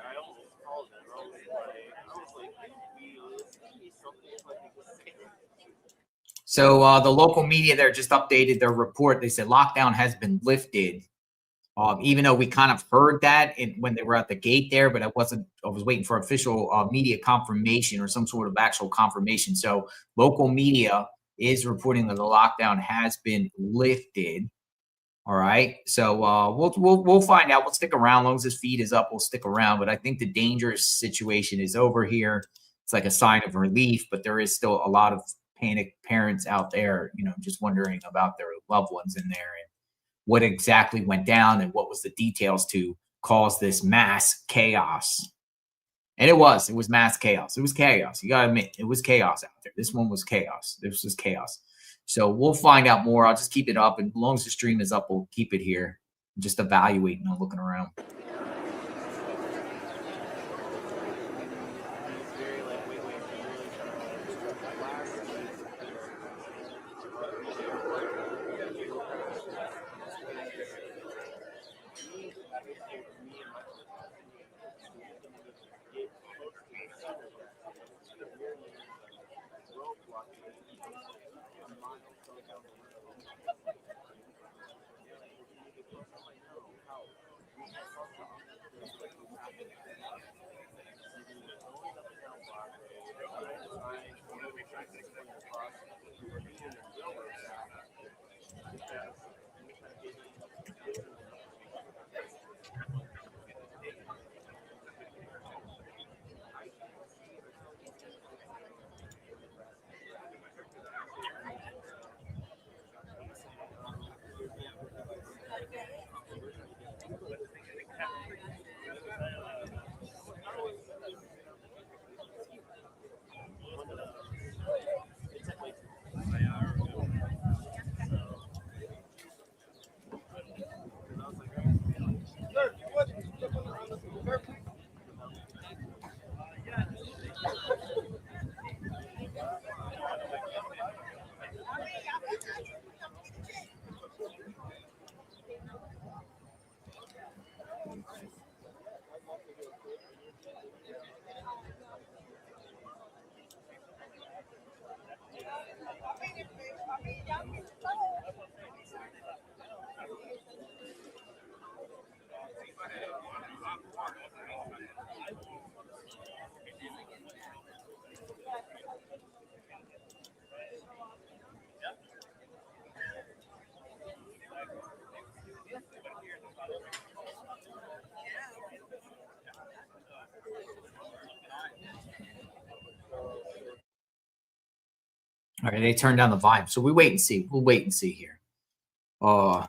I almost called them. I was like, maybe something like So the local media there just updated their report. They said lockdown has been lifted. Even though we kind of heard that when they were at the gate there, but I was waiting for official media confirmation or some sort of actual confirmation. So local media is reporting that the lockdown has been lifted. All right. So we'll find out. We'll stick around. As long as this feed is up, we'll stick around. But I think the dangerous situation is over here. It's like a sign of relief, but there is still a lot of panicked parents out there, just wondering about their loved ones in there and what exactly went down and what was the details to cause this mass chaos. And it was mass chaos. It was chaos. You got to admit, it was chaos out there. This one was chaos. This was chaos. So we'll find out more. I'll just keep it up. And as long as the stream is up, we'll keep it here. Just evaluating and looking around. All right, they turned down the volume. So we wait and see. We'll wait and see here. I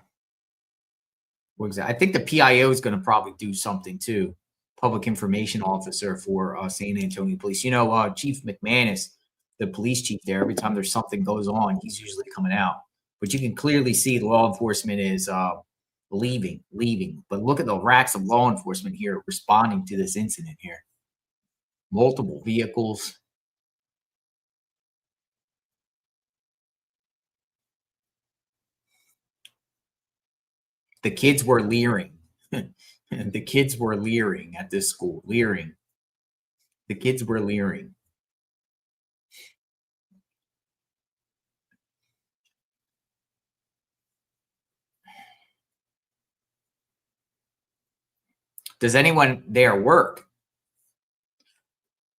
think the PIO is going to probably do something too. Public Information Officer for San Antonio Police. Chief McManus, the police chief there, every time there's something goes on, he's usually coming out. But you can clearly see the law enforcement is leaving. But look at the racks of law enforcement here responding to this incident here. Multiple vehicles. The kids were leering. The kids were leering at this school. Leering. The kids were leering. Does anyone there work?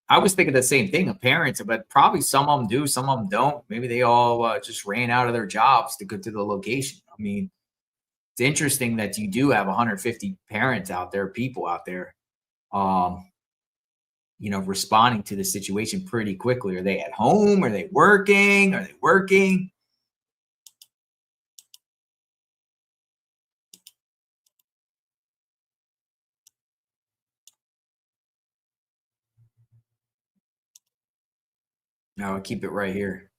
I was thinking the same thing of parents, but probably some of them do, some of them don't. Maybe they all just ran out of their jobs to go to the location. I mean, it's interesting that you do have 150 parents out there, people out there, responding to the situation pretty quickly. Are they at home? Are they working? Are they working? No, I'll keep it right here.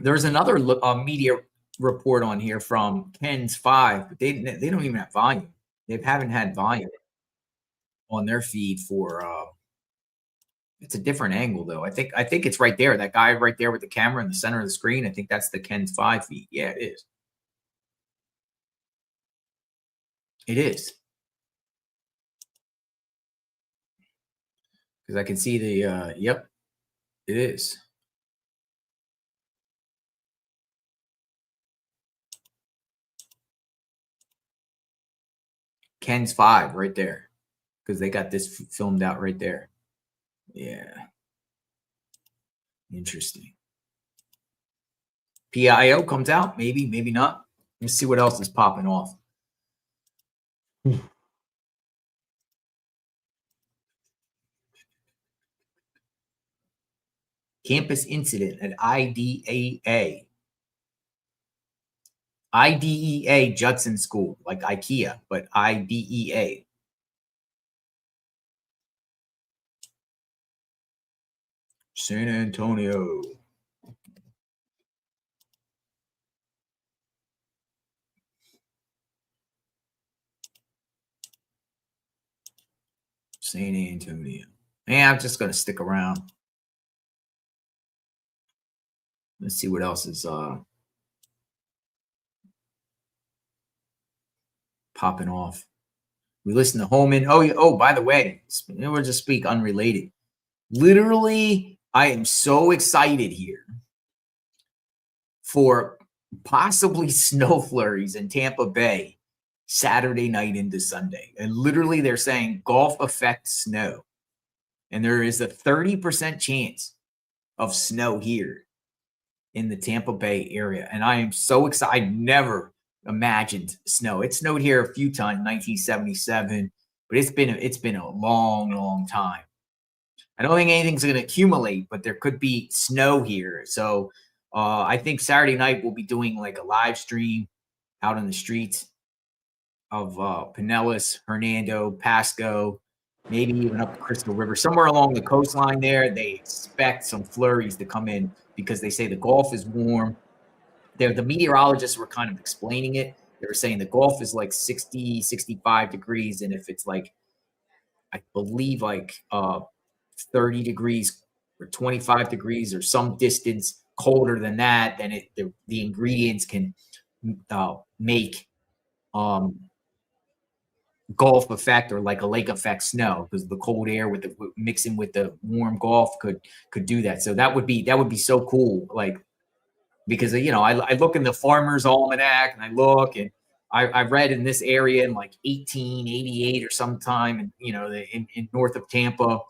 There's another media report on here from Ken's 5, but they don't even have volume. They haven't had volume on their feed for it's a different angle though. I think it's right there. That guy right there with the camera in the center of the screen. I think that's the Ken's 5 feed. Yeah, it is. It is. Because I can see the yep, it is. Ken's 5 right there. Because they got this filmed out right there. Yeah. Interesting. PIO comes out, maybe, maybe not. Let's see what else is popping off. Campus incident at IDEA. IDEA Judson School, like IKEA, but IDEA. San Antonio. San Antonio. Yeah, I'm just going to stick around. Let's see what else is popping off. We listen to Holman. Oh, by the way, we'll just speak unrelated. Literally, I am so excited here for possibly snow flurries in Tampa Bay Saturday night into Sunday. And literally, they're saying Gulf effect snow. And there is a 30% chance of snow here in the Tampa Bay area. And I am so excited. I never imagined snow. It snowed here a few times, 1977, but it's been a long, long time. I don't think anything's going to accumulate, but there could be snow here. So I think Saturday night we'll be doing like a live stream out on the streets of Pinellas, Hernando, Pasco, maybe even up the Crystal River, somewhere along the coastline there. They expect some flurries to come in because they say the Gulf is warm. The meteorologists were kind of explaining it. They were saying the Gulf is like 60, 65 degrees. And if it's like, I believe like 30 degrees or 25 degrees or some distance colder than that, then the ingredients can make Gulf effect or like a lake effect snow, because the cold air with the mixing with the warm Gulf could do that. So that would be so cool. Like, because I look in the Farmer's Almanac and I look, and I read in this area in like 1888 or sometime, and in north of Tampa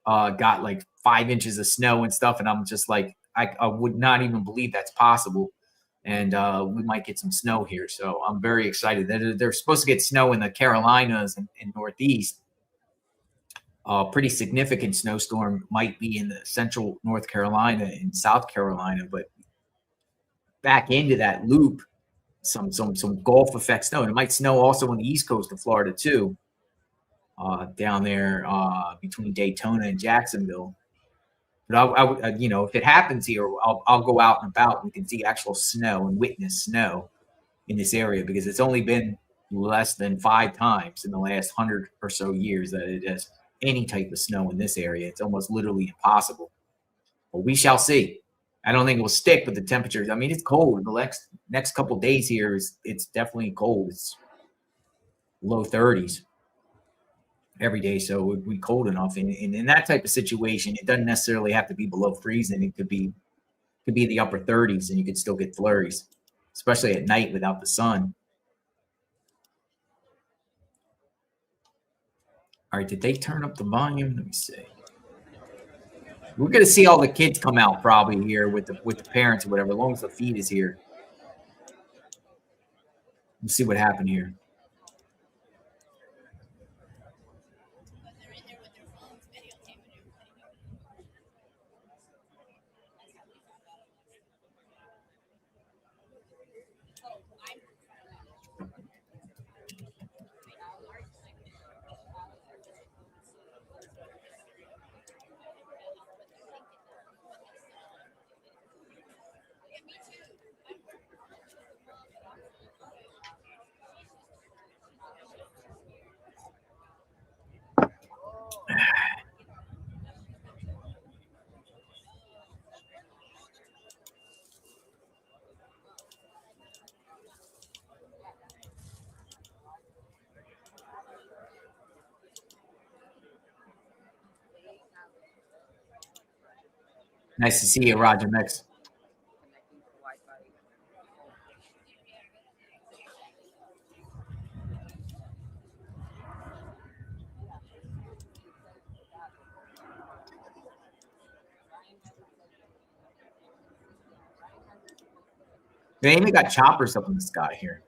got like 5 inches of snow and stuff, and I'm just like I would not even believe that's possible. And we might get some snow here. So I'm very excited. They're supposed to get snow in the Carolinas and Northeast. Pretty significant snowstorm might be in the central North Carolina and South Carolina, but back into that loop, some Gulf effect snow. And it might snow also on the east coast of Florida too, down there between Daytona and Jacksonville. But I if it happens here, I'll go out and about. We can see actual snow and witness snow in this area, because it's only been less than 5 times in the last 100 or so years that it has any type of snow in this area. It's almost literally impossible. But we shall see. I don't think it will stick, but the temperatures, I mean, it's cold. The next couple of days here it's definitely cold. It's low 30s every day, so it would be cold enough. And in that type of situation, it doesn't necessarily have to be below freezing. It could be the upper 30s, and you could still get flurries, especially at night without the sun. All right, did they turn up the volume? Let me see. We're gonna see all the kids come out probably here with the parents or whatever, as long as the feed is here. Let's see what happened here. Nice to see you, Roger Mix. They even got choppers up in the sky here.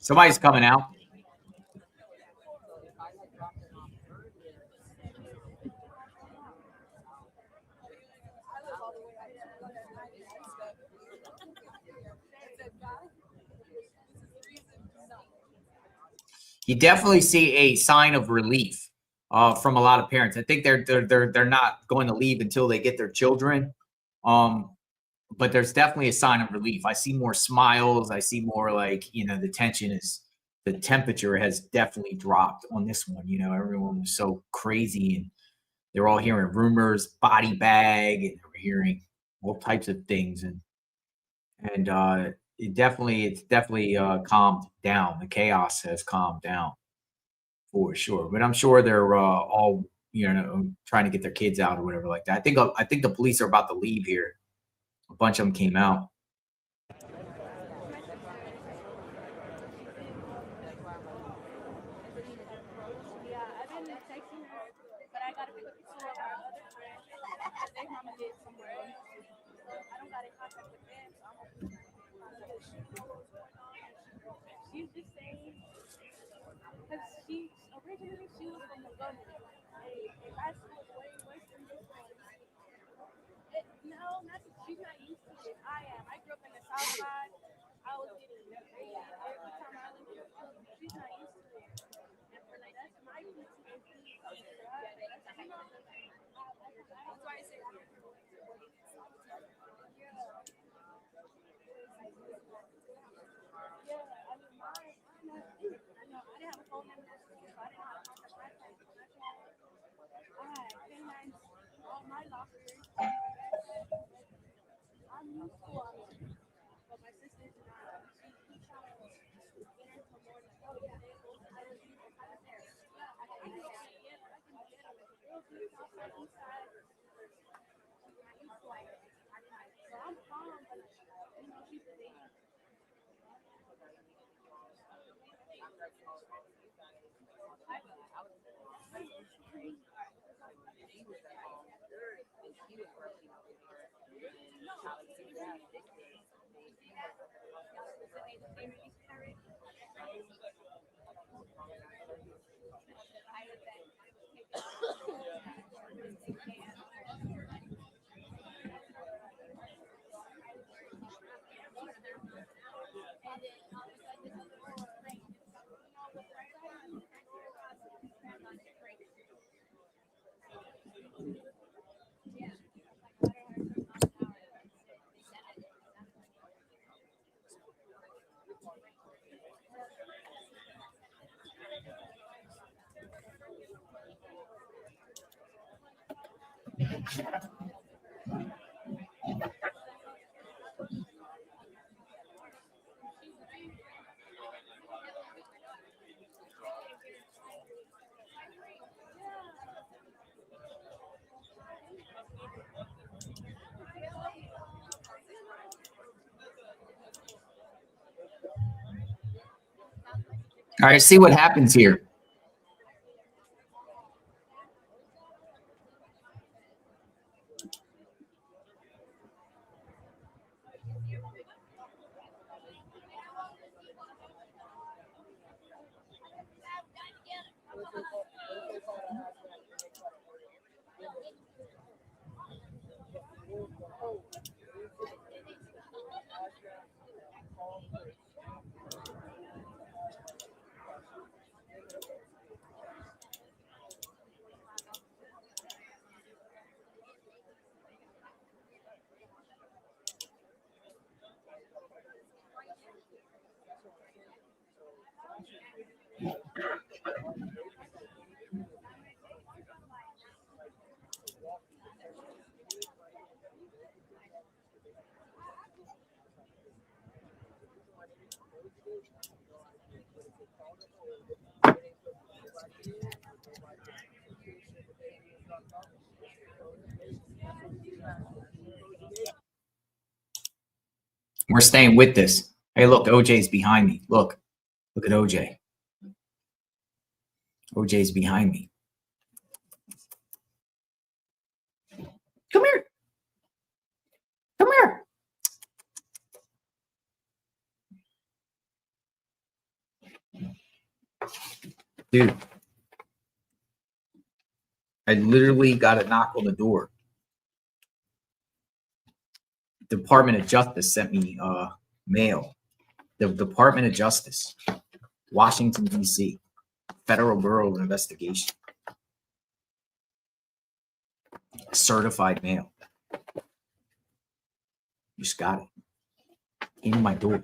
Somebody's coming out. You definitely see a sign of relief from a lot of parents. I think they're not going to leave until they get their children. But there's definitely a sign of relief. I see more smiles. I see more the temperature has definitely dropped on this one. Everyone was so crazy and they're all hearing rumors, body bag, and they're hearing all types of things. And it's definitely calmed down. The chaos has calmed down for sure. But I'm sure they're all trying to get their kids out or whatever like that. I think the police are about to leave here. A bunch of them came out. She's just saying, because originally she was from the government. A high school is way worse than this one. No, she's not used to it. I am. I grew up in the South Side. I was getting paid every time I lived here. She's not used to it. And for that's my PTSD. That's why I say All right, see what happens here. We're staying with this. Hey, look, OJ's behind me. Look at OJ. OJ's behind me. Come here. Come here. Dude, I literally got a knock on the door. Department of Justice sent me mail. The Department of Justice, Washington, D.C., Federal Bureau of Investigation. Certified mail. Just got it. In my door.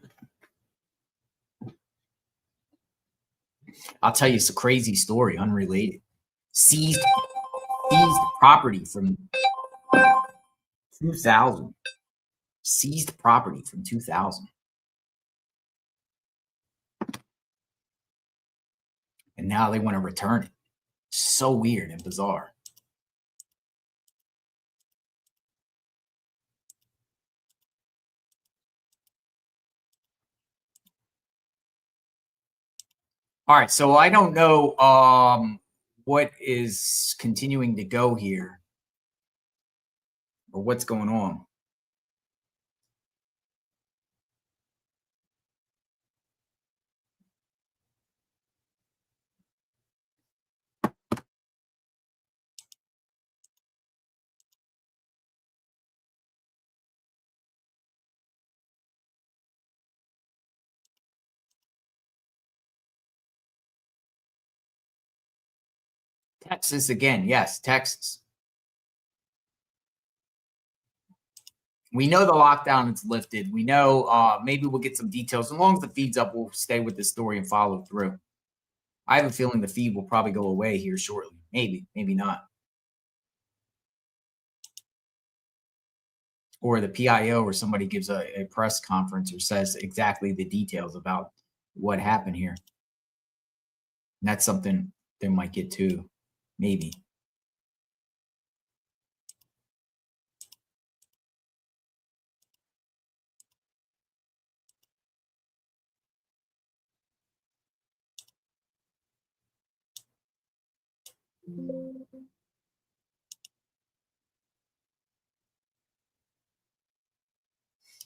I'll tell you, it's a crazy story, unrelated. Seized property from 2000. Seized property from 2000. And now they want to return it. So weird and bizarre. All right, so I don't know what is continuing to go here or what's going on. Texas again. Yes, Texas. We know the lockdown is lifted. We know maybe we'll get some details. As long as the feed's up, we'll stay with the story and follow through. I have a feeling the feed will probably go away here shortly. Maybe, maybe not. Or the PIO or somebody gives a press conference or says exactly the details about what happened here. And that's something they might get to. Maybe.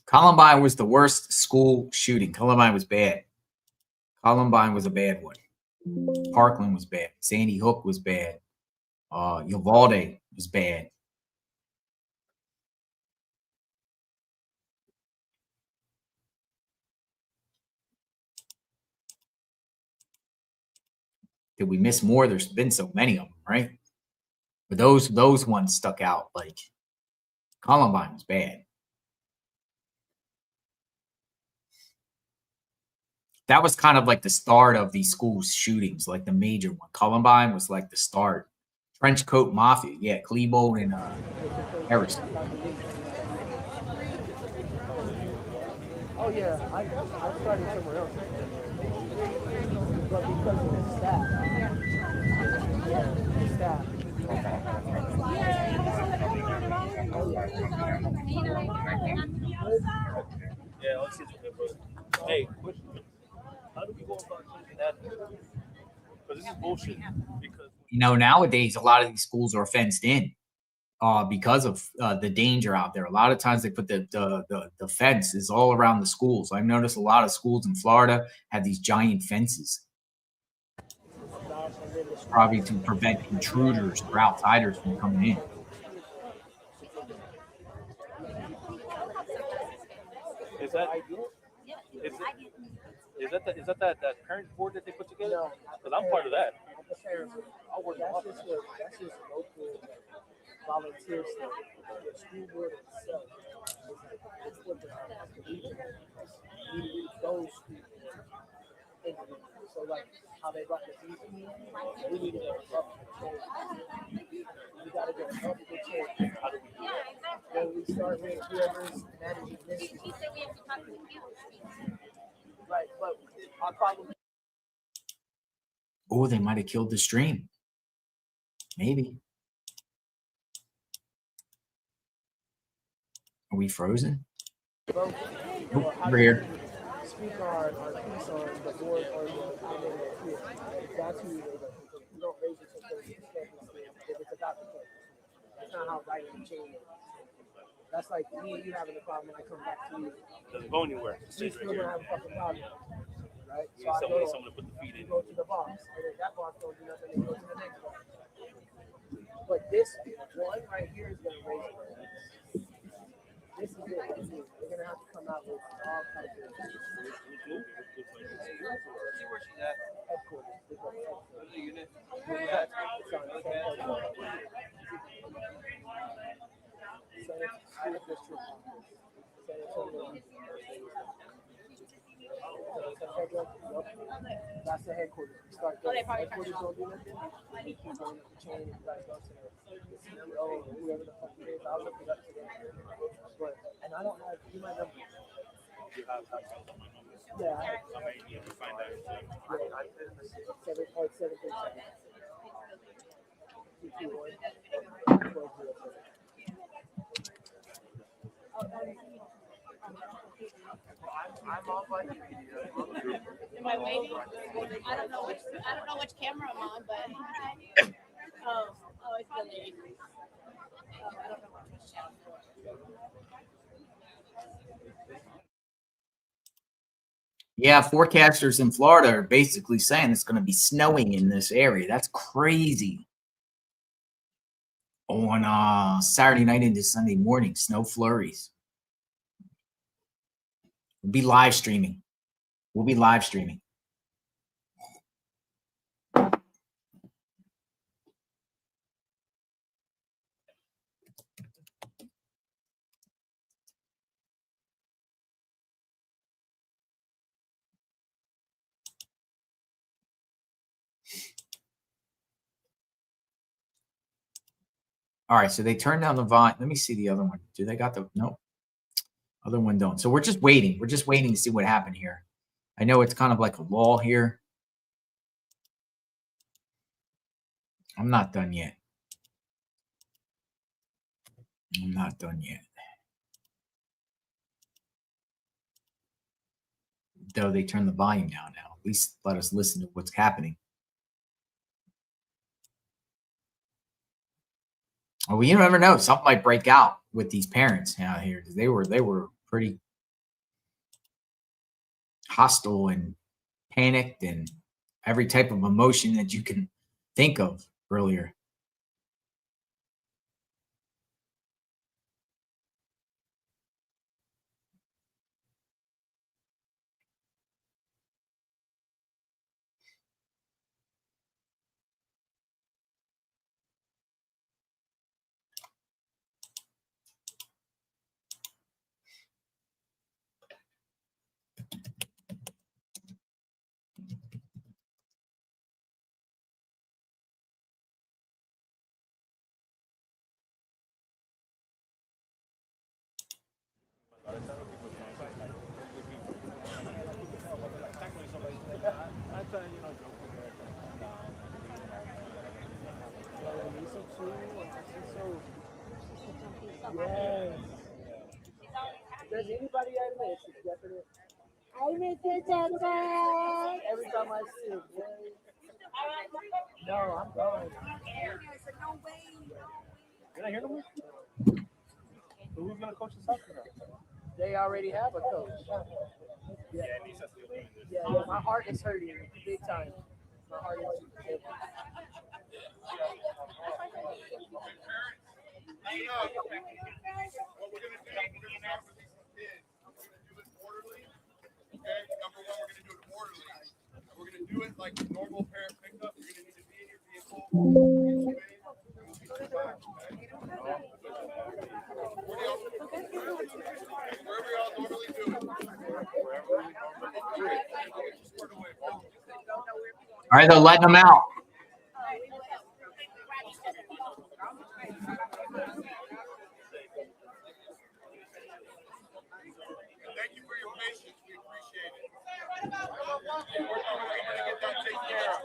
Columbine was the worst school shooting. Columbine was bad. Columbine was a bad one. Parkland was bad. Sandy Hook was bad. Uvalde was bad. Did we miss more? There's been so many of them, right? But those ones stuck out. Like Columbine was bad. That was kind of like the start of these school shootings, like the major one. Columbine was like the start. Trench Coat Mafia, yeah, Klebold and Harrison. Oh yeah, I started somewhere else. But because of the staff. Yeah, the staff. Yeah, let's see. Hey, how do we go about changing that? Because this is bullshit. Because Nowadays a lot of these schools are fenced in because of the danger out there. A lot of times they put the fence is all around the schools. I've noticed a lot of schools in Florida have these giant fences, probably to prevent intruders or outsiders from coming in. Is that that current board that they put together? Because I'm part of that. That's just local volunteer stuff. The school board itself is what the those schools. So like how they run the season, we need to go up the chain. We gotta go up the chain. When we start with whoever's managing this. Right, but our problem. Oh, they might have killed the stream. Maybe. Are we frozen? Both. Nope, we're here. Speak our piece on the board or the kid. That's who they like. You don't raise it to if it's about the kid. That's not how writing the chain is. That's like me and you having a problem when I come back to you. Doesn't go anywhere. You're still gonna have a fucking problem. Right? So I Someone to put the feet in. go to the box. And then that box don't do nothing, they go to the next box. But this one right here is gonna raise it. This is it. We're gonna have to come out with all kinds of see where she's at. Headquarters. Where's the unit? That's the headquarters. We start there. Headquarters don't do nothing. We keep going up the chain and you gotta go to the CEO or whoever the fuck it is. I'll look it up today. But, and I don't have, you might know. Yeah. I'm on my Am I waiting? I don't know which camera I'm on, but oh, it's delayed. I don't know which channel. Yeah, forecasters in Florida are basically saying it's going to be snowing in this area. That's crazy. On Saturday night into Sunday morning, snow flurries. We'll be live streaming. We'll be live streaming. All right, so they turned down the volume. Let me see the other one. Do they got the no? Other one don't. So we're just waiting. We're just waiting to see what happened here. I know it's kind of like a lull here. I'm not done yet. I'm not done yet. Though they turn the volume down now. At least let us listen to what's happening. Well, you never know. Something might break out with these parents out here because they were pretty hostile and panicked and every type of emotion that you can think of earlier. Yes. Does anybody I miss? It's definite. I miss it, Judson. Every time I see it. No, I'm going. Did I hear them? So who's gonna coach the soccer now? They already have a coach. Yeah. Yeah, my heart is hurting big time. My heart is hurting. What we're gonna do, we're gonna start with these kids. We're gonna do it orderly. Okay, number one, we're gonna do it orderly. And we're gonna do it like normal parent pickup. You're gonna need to be in your vehicle. Wherever y'all normally do it. All right, they're letting them out. Thank you for your patience. We appreciate it. We're gonna get that taken care of.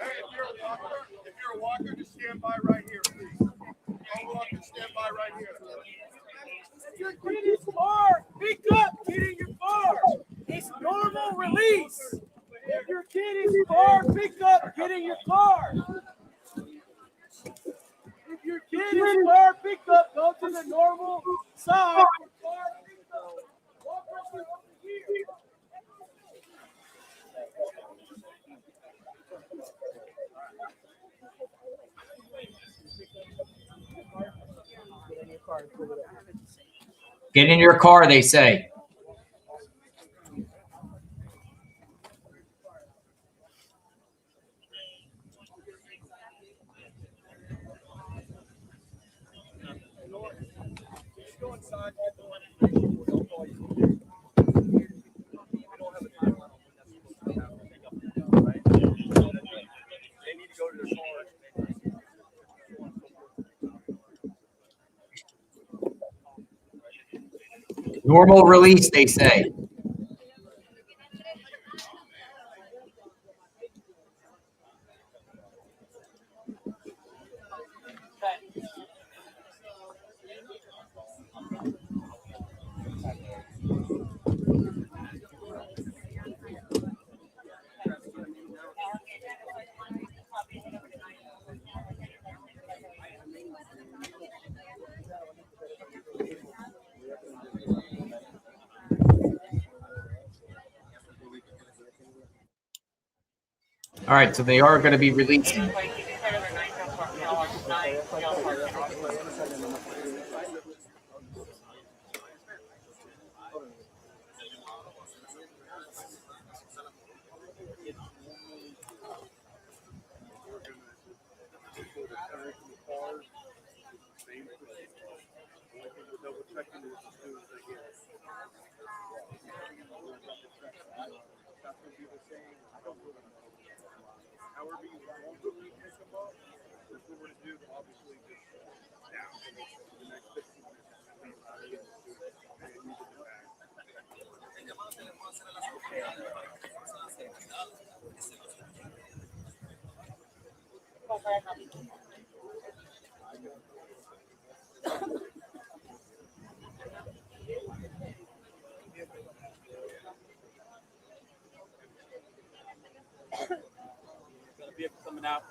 Hey, if you're a walker, just stand by right here, please. All walkers, stand by right here. your kid is far, pick up, get in your car. It's normal release. If your kid is far, pick up, get in your car. If your kid is far, pick up, go to the normal side. Far, pick up. Walk over here. Get in your car, they say. Normal release, they say. All right, so they are going to be releasing. Coming out.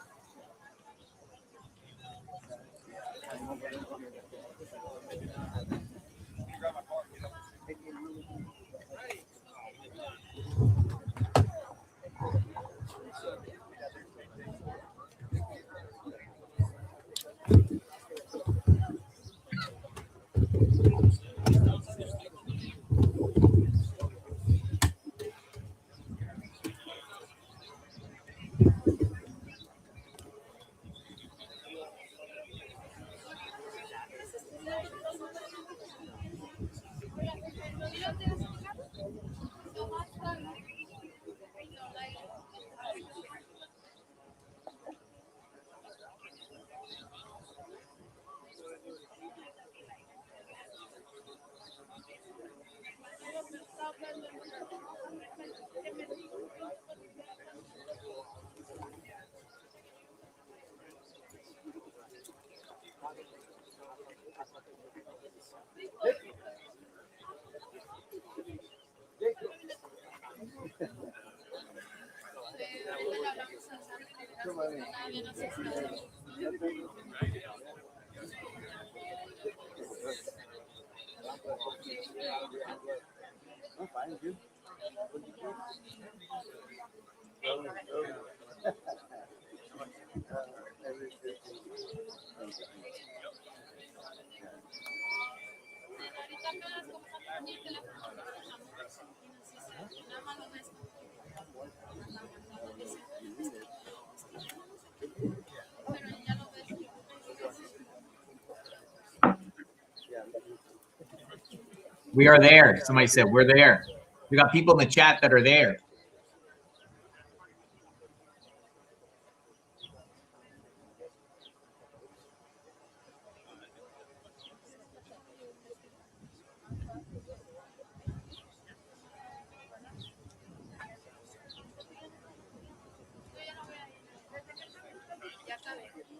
We are there. Somebody said we're there. We got people in the chat that are there.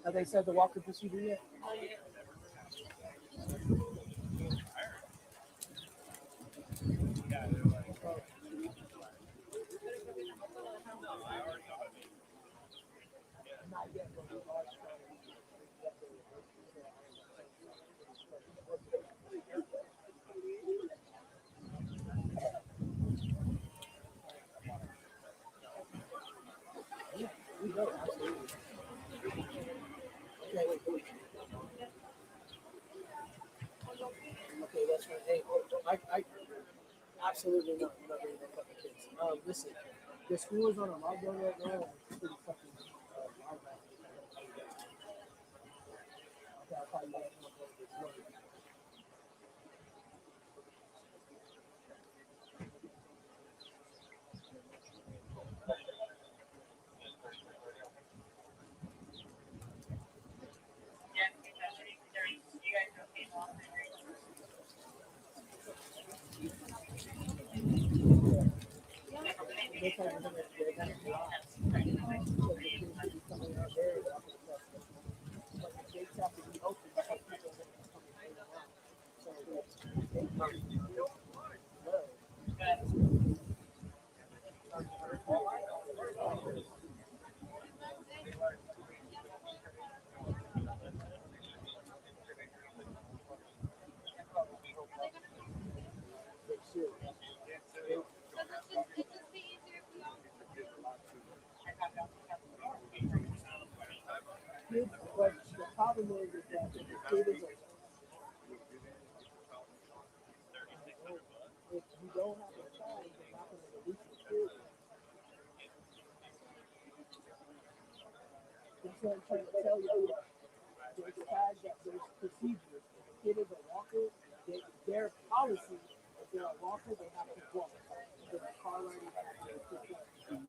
Have they said the walker procedure yet? Okay, that's right. Hey, I absolutely not. I'm not ready to fucking kids. Listen, the school is on a lockdown right now. And it's pretty fucking loud right now. Okay, I'll call you guys in a little bit. But the problem is that the kid is if you don't have a child, you're not going to release the kid. That's what I'm trying to tell you. There's tags that there's procedures. If the kid is a walker, their policy, if they're a walker, they have to walk. If they're a car rider, they have to sit down.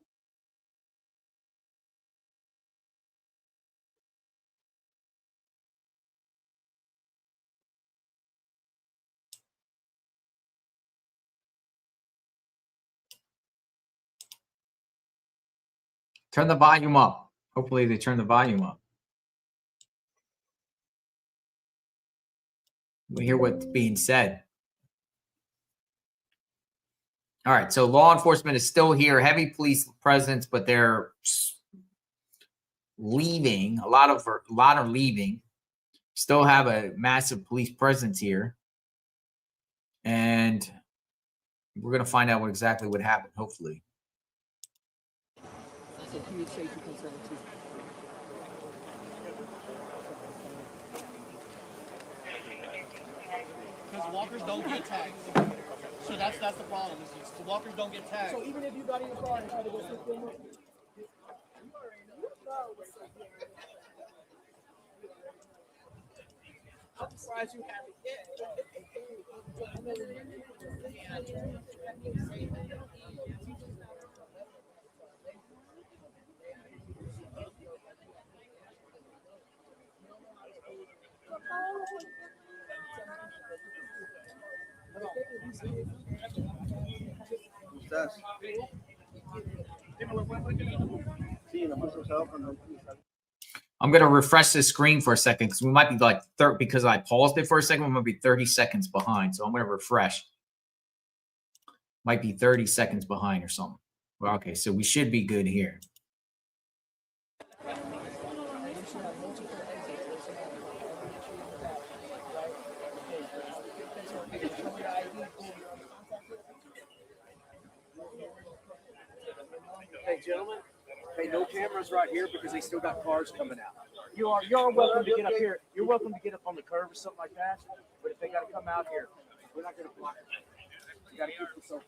Turn the volume up. Hopefully they turn the volume up. We hear what's being said. All right, so law enforcement is still here. Heavy police presence, but they're leaving. A lot are leaving. Still have a massive police presence here, and we're gonna find out exactly what happened. Hopefully. It's a huge safety concern too. Because walkers don't get tagged. So that's the problem. Is the walkers don't get tagged. So even if you got in your car and tried to go sit them up, I'm surprised you haven't yet. I'm going to refresh the screen for a second because we might be like because I paused it for a second, we might be 30 seconds behind. So I'm going to refresh. Might be 30 seconds behind or something. Well, okay, so we should be good here. Hey, gentlemen. Hey, no cameras right here because they still got cars coming out. You are welcome to get up here. You're welcome to get up on the curb or something like that. But if they got to come out here, we're not going to block it. You got to keep this open.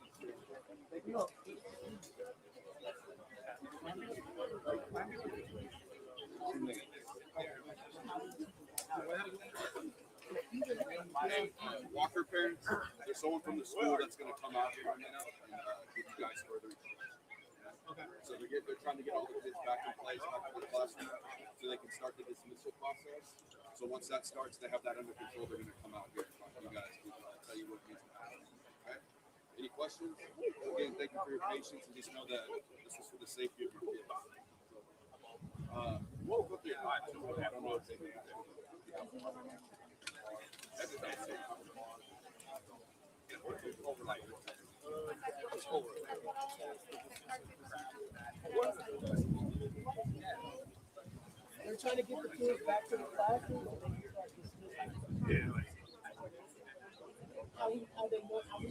Walker parents, there's someone from the school that's going to come out here and give you guys further information. Okay. So they're trying to get all the kids back in place, back to the classroom, so they can start the dismissal process. So once that starts, they have that under control. They're going to come out here and talk to you guys and tell you what needs to happen. Okay. Any questions? Again, thank you for your patience, and just know that this is for the safety of your kids. We'll go through your I don't know if they do that. Overnight. They're trying to get the kids back to the classroom. How they know how to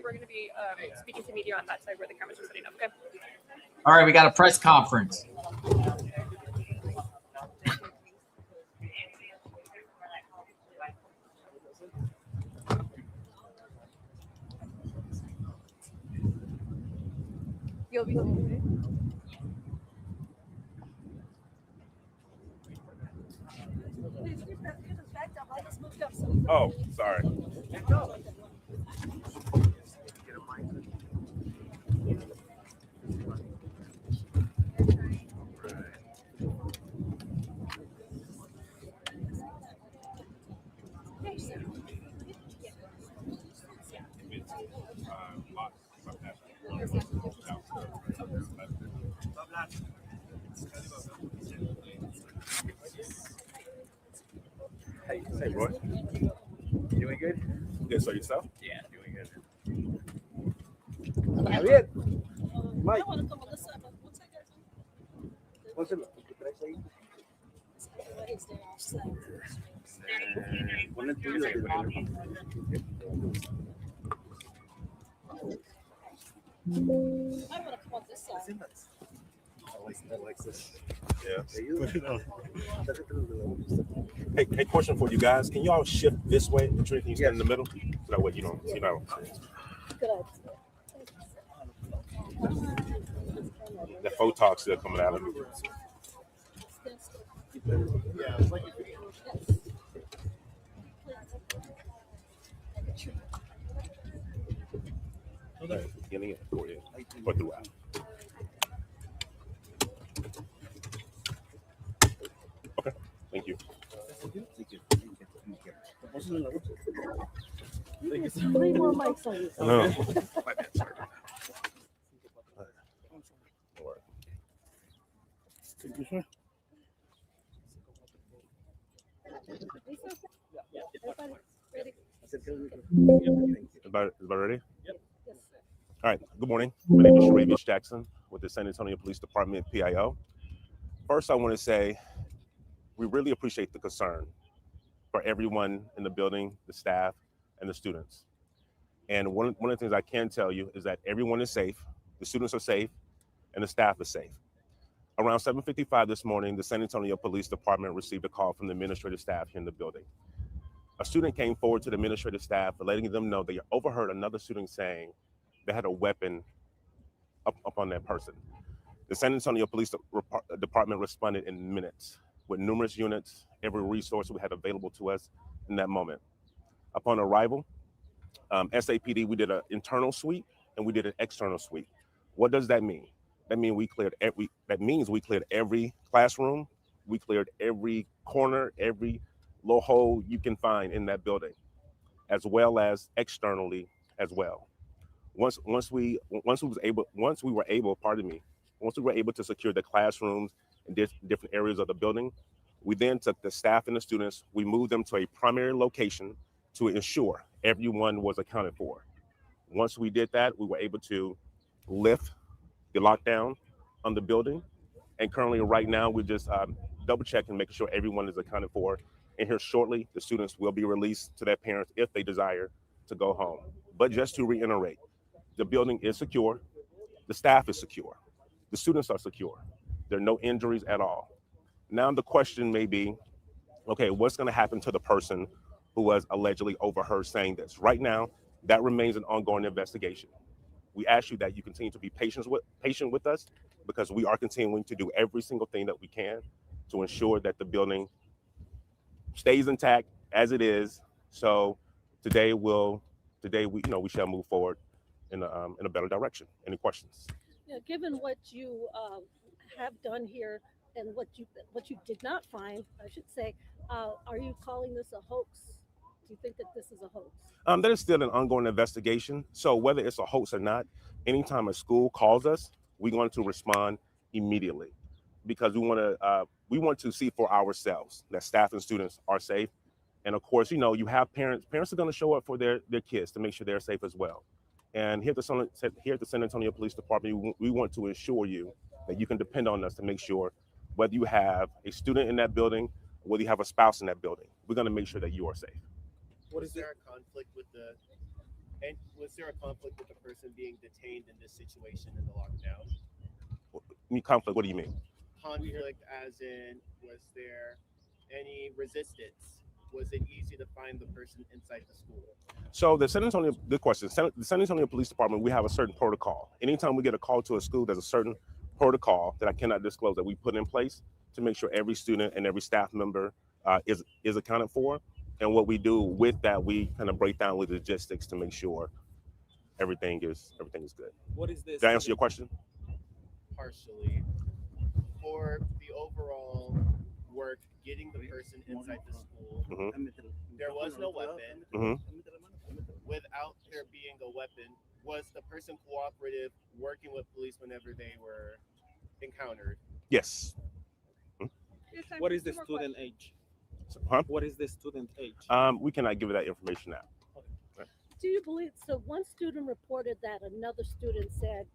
We're going to be speaking to media on that side where the cameras are setting up, okay? All right, we got a press conference. You'll be okay. Oh, sorry. Hey, Roy. Doing good? Good, so yourself? Yeah, doing good. Javier. Mike. What's it? ¿Qué traes ahí? Pon el tuyo de I want to come on this side. I like this. Yeah. Put it on. Hey, question for you guys. Can y'all shift this way? Trina, can you stand in the middle? So that way you don't, Good that photog still coming out of me. Yeah, it's like Beginning and go ahead. Or throughout. Okay, thank you. Three more mics on you. No. My bad, sorry. Everybody ready? Yep. All right. Good morning. My name is Jackson with the San Antonio Police Department, PIO. First, I want to say we really appreciate the concern for everyone in the building, the staff, and the students. And one of the things I can tell you is that everyone is safe, the students are safe, and the staff is safe. Around 7:55 this morning, the San Antonio Police Department received a call from the administrative staff here in the building. A student came forward to the administrative staff, letting them know they overheard another student saying they had a weapon up on that person. The San Antonio Police Department responded in minutes with numerous units, every resource we had available to us in that moment. Upon arrival, SAPD, we did an internal sweep and we did an external sweep. What does that mean? That means we cleared every classroom, we cleared every corner, every little hole you can find in that building. as well as externally as well. Once we were able to secure the classrooms in different areas of the building, we then took the staff and the students, we moved them to a primary location to ensure everyone was accounted for. Once we did that, we were able to lift the lockdown on the building. And currently right now, we're just double checking, making sure everyone is accounted for. And here shortly, the students will be released to their parents if they desire to go home. But just to reiterate, the building is secure, the staff is secure, the students are secure. There are no injuries at all. Now the question may be, okay, what's gonna happen to the person who was allegedly overheard saying this? Right now, that remains an ongoing investigation. We ask you that you continue to be patient with us, because we are continuing to do every single thing that we can to ensure that the building stays intact as it is. So today we shall move forward in a better direction. Any questions? Yeah, given what you have done here and what you did not find, I should say, are you calling this a hoax? Do you think that this is a hoax? That is still an ongoing investigation. So whether it's a hoax or not, anytime a school calls us, we're going to respond immediately, because we want to see for ourselves that staff and students are safe. And of course, you have parents are going to show up for their kids to make sure they're safe as well. And here at the San Antonio Police Department, we want to assure you that you can depend on us to make sure, whether you have a student in that building, whether you have a spouse in that building, we're going to make sure that you are safe. Was there a conflict with the person being detained in this situation in the lockdown? Conflict, what do you mean? Conflict as in, was there any resistance? Was it easy to find the person inside the school? So the San Antonio Police Department, we have a certain protocol. Anytime we get a call to a school, there's a certain protocol that I cannot disclose that we put in place to make sure every student and every staff member is accounted for. And what we do with that, we kind of break down with logistics to make sure everything is good. What is this? Did I answer your question? Partially. For the overall work, getting the person inside the school, there was no weapon. Without there being a weapon, was the person cooperative working with police whenever they were encountered? Yes. What is the student age? Huh? What is the student age? We cannot give you that information now. Do you believe, so one student reported that another student said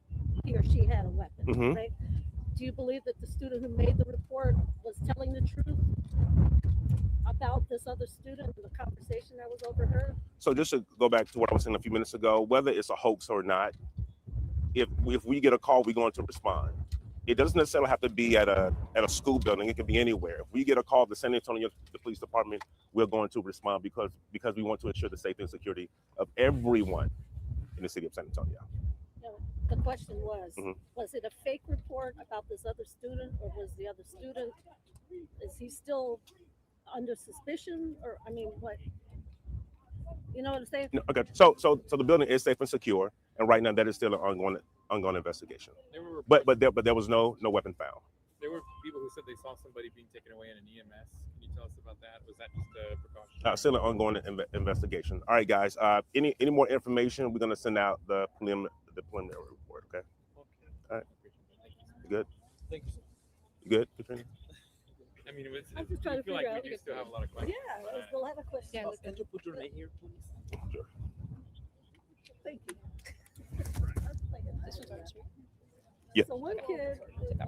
he or she had a weapon, right? Do you believe that the student who made the report was telling the truth about this other student and the conversation that was overheard? So just to go back to what I was saying a few minutes ago, whether it's a hoax or not, if we get a call, we're going to respond. It doesn't necessarily have to be at a school building. It can be anywhere. If we get a call to San Antonio Police Department, we're going to respond because we want to ensure the safety and security of everyone in the city of San Antonio. The question was it a fake report about this other student, or was the other student, is he still under suspicion, or I mean, what? You know what I'm saying? No, okay. So the building is safe and secure, and right now that is still an ongoing investigation. But there was no weapon found. There were people who said they saw somebody being taken away in an EMS. Can you tell us about that? Was that just a precaution? Still an ongoing investigation. All right, guys. Any more information? We're gonna send out the preliminary report. Okay. All right. You good? Thank you. You good, Katrina? I mean, I'm just trying to feel figure like out. we do still have a lot of questions. Yeah, there's a lot of questions. Can you put your name here, please? Sure. Thank you. Yeah. So one kid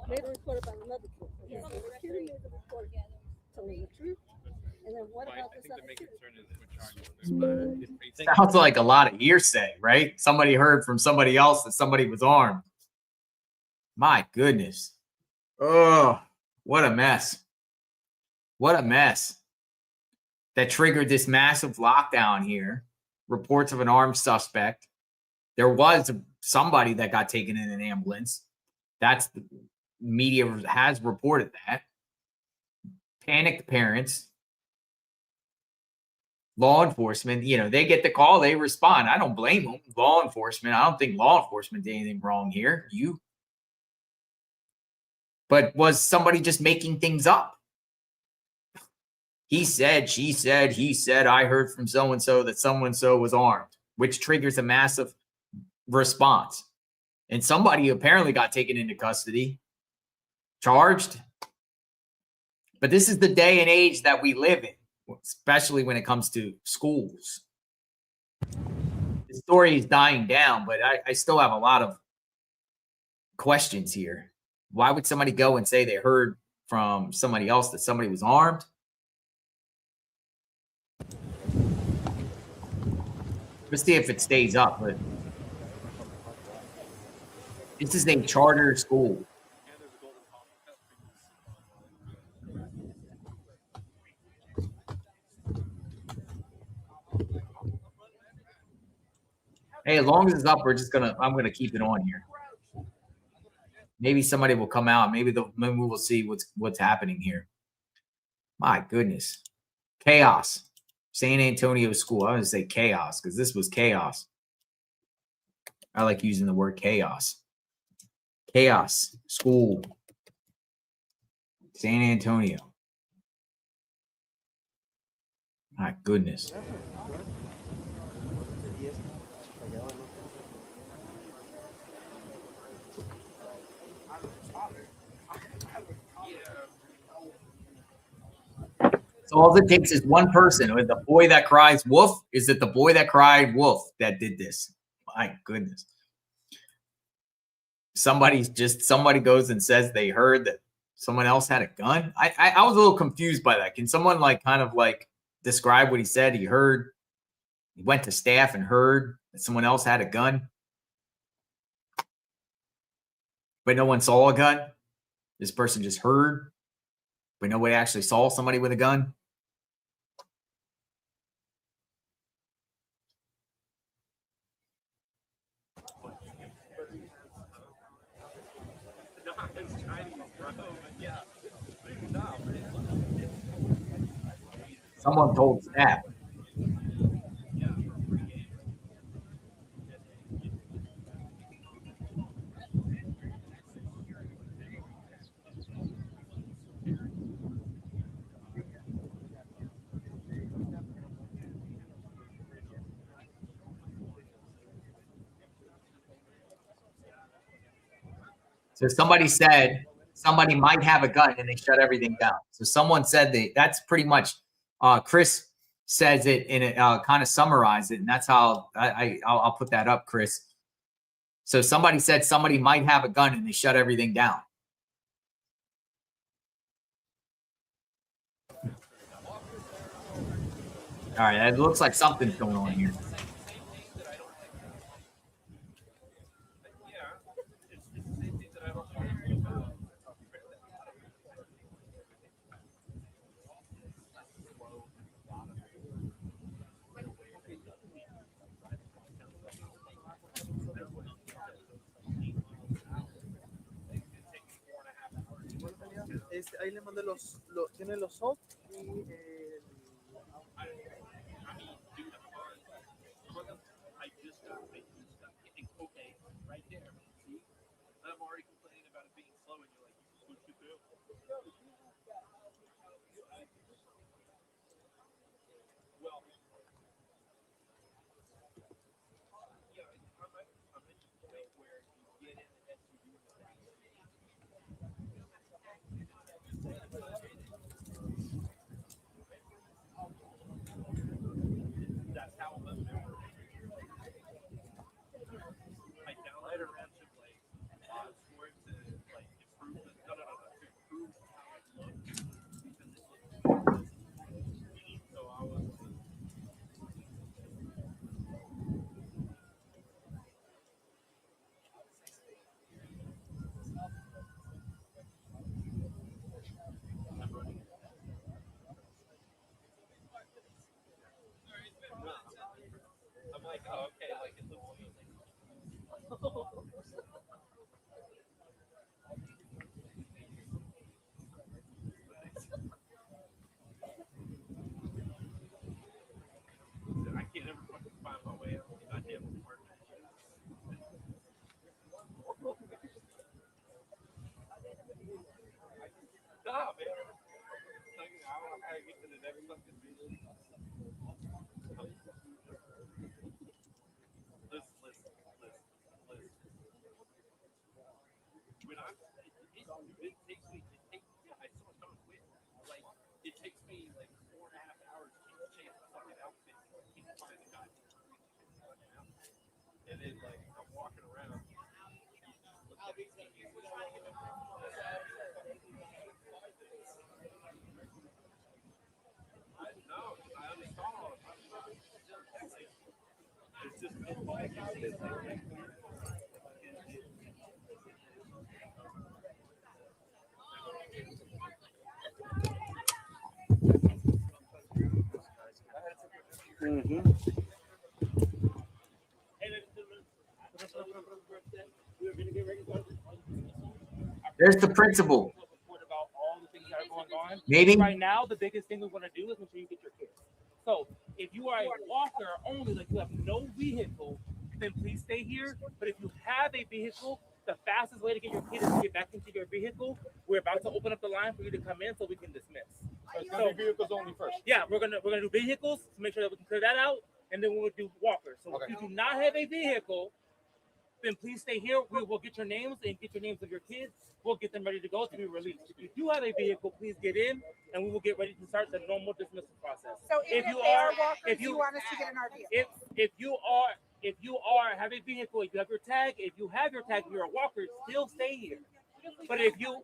made a report about another kid. Okay, so the kid who made the report telling the truth. And then what about this other kid? Sounds like a lot of hearsay, right? Somebody heard from somebody else that somebody was armed. My goodness. Oh, what a mess. What a mess. That triggered this massive lockdown here. Reports of an armed suspect. There was somebody that got taken in an ambulance. That's the media has reported that. Panicked parents. Law enforcement, they get the call, they respond. I don't blame them. Law enforcement, I don't think law enforcement did anything wrong here. But was somebody just making things up? He said, she said, he said, I heard from so-and-so that so-and-so was armed, which triggers a massive response. And somebody apparently got taken into custody, charged. But this is the day and age that we live in, especially when it comes to schools. The story is dying down, but I still have a lot of questions here. Why would somebody go and say they heard from somebody else that somebody was armed? Let's see if it stays up. But this is a charter school. Hey, as long as it's up, I'm gonna keep it on here. Maybe somebody will come out. Maybe we will see what's happening here. My goodness. Chaos. San Antonio school. I was gonna say chaos because this was chaos. I like using the word chaos. Chaos school. San Antonio. My goodness. So all it takes is one person. With the boy that cries wolf, is it the boy that cried wolf that did this? My goodness. Somebody goes and says they heard that someone else had a gun. I was a little confused by that. Can someone kind of describe what he said? He heard, he went to staff and heard that someone else had a gun, but no one saw a gun. This person just heard, but nobody actually saw somebody with a gun. Someone told staff. So somebody said somebody might have a gun and they shut everything down. So someone said that's pretty much Chris says it and it kind of summarized it. And that's how I'll put that up, Chris. So somebody said somebody might have a gun and they shut everything down. All right, it looks like something's going on here. Ahí le mandé tiene los soft y I'm already complaining about it being slow, and you're like, push it through. Well, yeah, I'm at the point where you get in the SUV with that. That's how I'm living. I downloaded a Ransom Blade for it to improve to improve how it looks. It takes me like 4.5 hours to keep the chase the fucking outfit, keep finding the guy. And then like I'm walking around. I understand all of that. It's just There's the principal. About all the things that are going on. Maybe. Right now, the biggest thing we want to do is make sure you get your kids. So if you are a walker only, like you have no vehicle, then please stay here. But if you have a vehicle, the fastest way to get your kids is to get back into your vehicle. We're about to open up the line for you to come in so we can dismiss. So vehicles only first. yeah, we're gonna do vehicles to make sure that we can clear that out, and then we'll do walkers. So if you do not have a vehicle, then please stay here. We will get your names and get your names of your kids. We'll get them ready to go to be released. If you do have a vehicle, please get in, and we will get ready to start the normal dismissal process. So if you are walkers, you want us to get in our vehicle? If you have a vehicle, if you have your tag, you're a walker, still stay here. But if you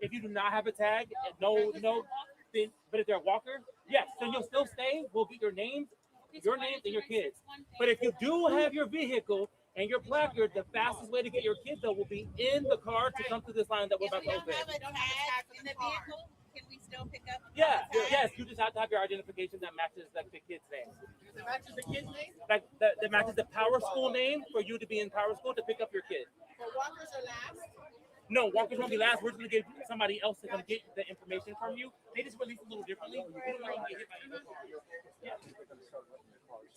do not have a tag, then but if they're a walker, yes, then you'll still stay. We'll get your names and your kids. But if you do have your vehicle and your placard, the fastest way to get your kids though will be in the car to come to this line that we're about to open. In the vehicle, can we still pick up? Yes, you just have to have your identification that matches like the kid's name. That matches the kid's name? Like that matches the Power School name for you to be in Power School to pick up your kid. For walkers or last? No, walkers won't be last. We're just gonna get somebody else to come get the information from you. They just release a little differently.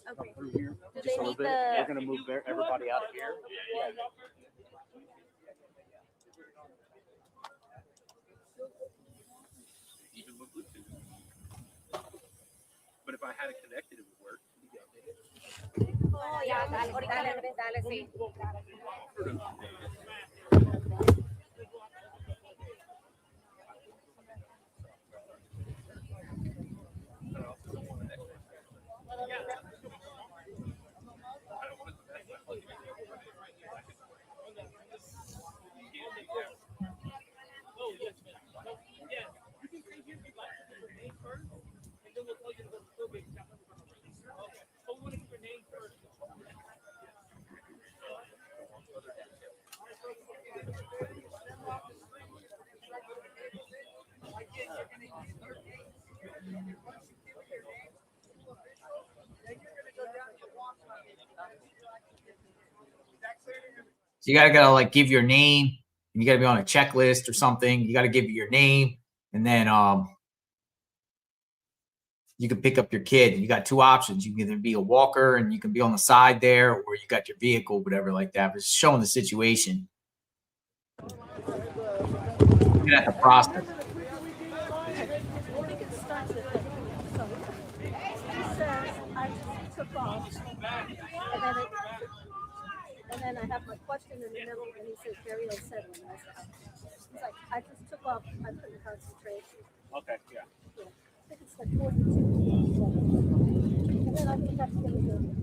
Come through here just a little bit. We're gonna move everybody out of here. Even with Bluetooth. But if I had it connected, it would work. Oh, yeah, dale, sí. So you gotta like give your name, and you gotta be on a checklist or something. You gotta give your name, and then you can pick up your kid. You got two options. You can either be a walker and you can be on the side there, or you got your vehicle, whatever like that. But it's showing the situation. You have to process. And then I have my question in the middle, and he says, very unsettling. He's like, I just took off, I couldn't concentrate. Okay, yeah. I think it's like 42. And then I think that's going to do it.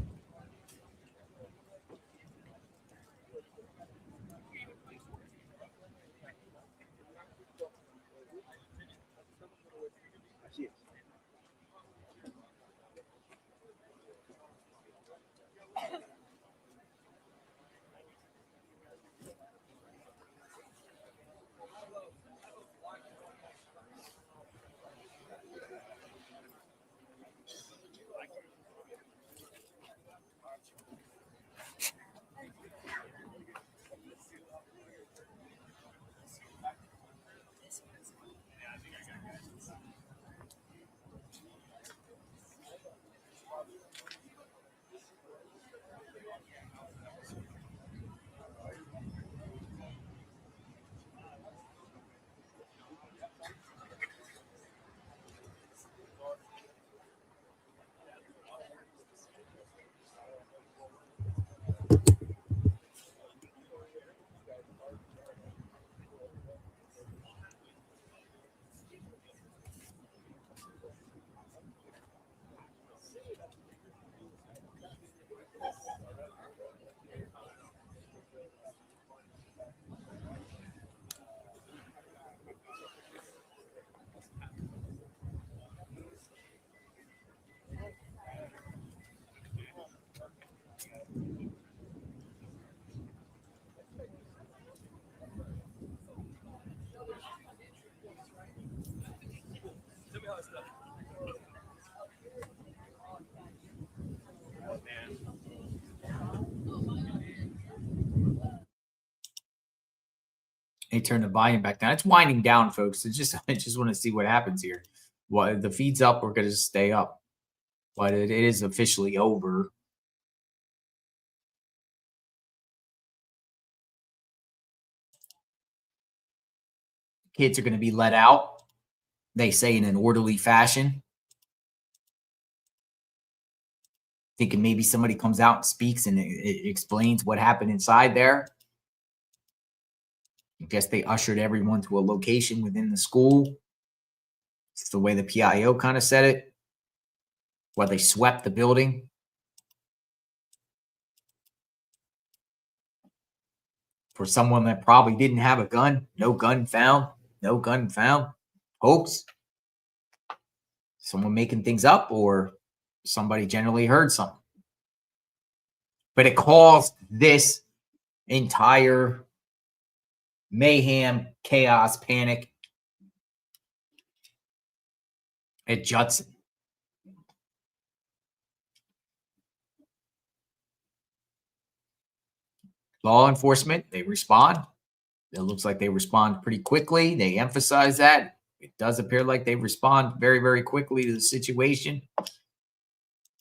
turn the volume back down. It's winding down, folks. I just want to see what happens here. Well, the feed's up. We're going to stay up. But it is officially over. Kids are going to be let out, they say, in an orderly fashion. Thinking maybe somebody comes out and speaks and it explains what happened inside there. I guess they ushered everyone to a location within the school. It's the way the PIO kind of said it. Where they swept the building. For someone that probably didn't have a gun, no gun found. No gun found. Hoax. Someone making things up, or somebody generally heard something. But it caused this entire mayhem, chaos, panic at Judson. Law enforcement, they respond. It looks like they respond pretty quickly. They emphasize that. It does appear like they respond very, very quickly to the situation.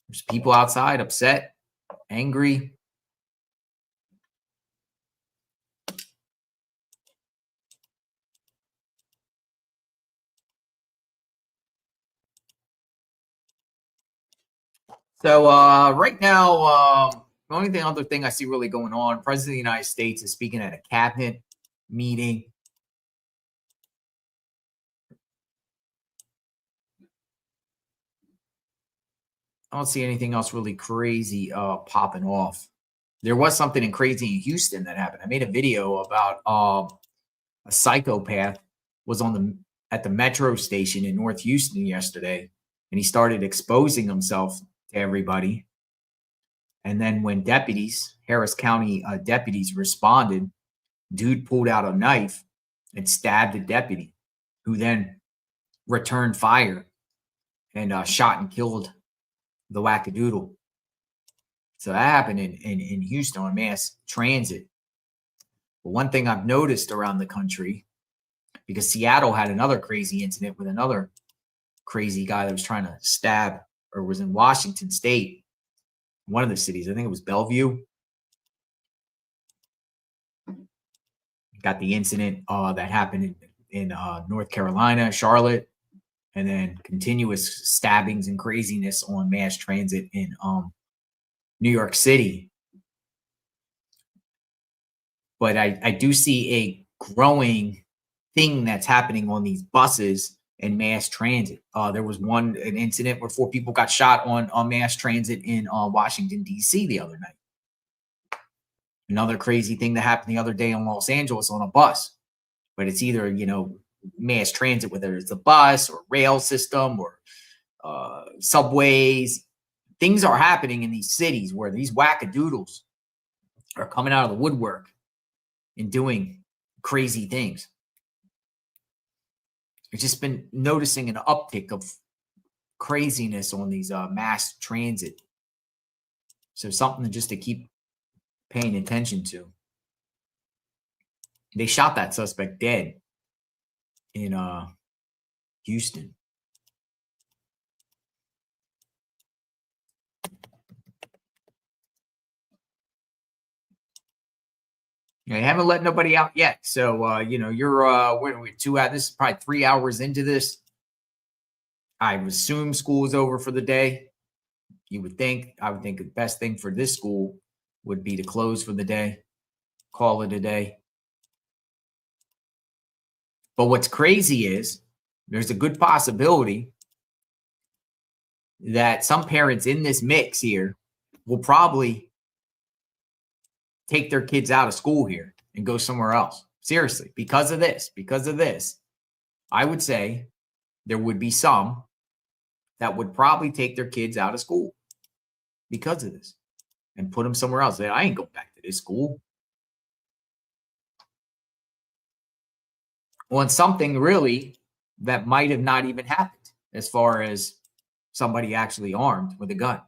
There's people outside upset, angry. So right now, the only other thing I see really going on, President of the United States is speaking at a cabinet meeting. I don't see anything else really crazy popping off. There was something crazy in Houston that happened. I made a video about a psychopath was at the metro station in North Houston yesterday, and he started exposing himself to everybody. And then when Harris County deputies responded, dude pulled out a knife and stabbed a deputy, who then returned fire and shot and killed the wackadoodle. So that happened in Houston on mass transit. But one thing I've noticed around the country, because Seattle had another crazy incident with another crazy guy that was trying to stab, or was in Washington State, one of the cities, I think it was Bellevue. Got the incident that happened in North Carolina, Charlotte, and then continuous stabbings and craziness on mass transit in New York City. But I do see a growing thing that's happening on these buses and mass transit. There was an incident where 4 people got shot on mass transit in Washington, D.C. the other night. Another crazy thing that happened the other day in Los Angeles on a bus. But it's either, mass transit, whether it's a bus or rail system or subways. Things are happening in these cities where these wackadoodles are coming out of the woodwork and doing crazy things. I've just been noticing an uptick of craziness on these mass transit. So something just to keep paying attention to. They shot that suspect dead in Houston. I haven't let nobody out yet. So, you're, we're 2 hours, this is probably 3 hours into this. I would assume school is over for the day. I would think the best thing for this school would be to close for the day, call it a day. But what's crazy is there's a good possibility that some parents in this mix here will probably take their kids out of school here and go somewhere else. Seriously, because of this, I would say there would be some that would probably take their kids out of school because of this and put them somewhere else. I ain't going back to this school. On something really that might have not even happened, as far as somebody actually armed with a gun.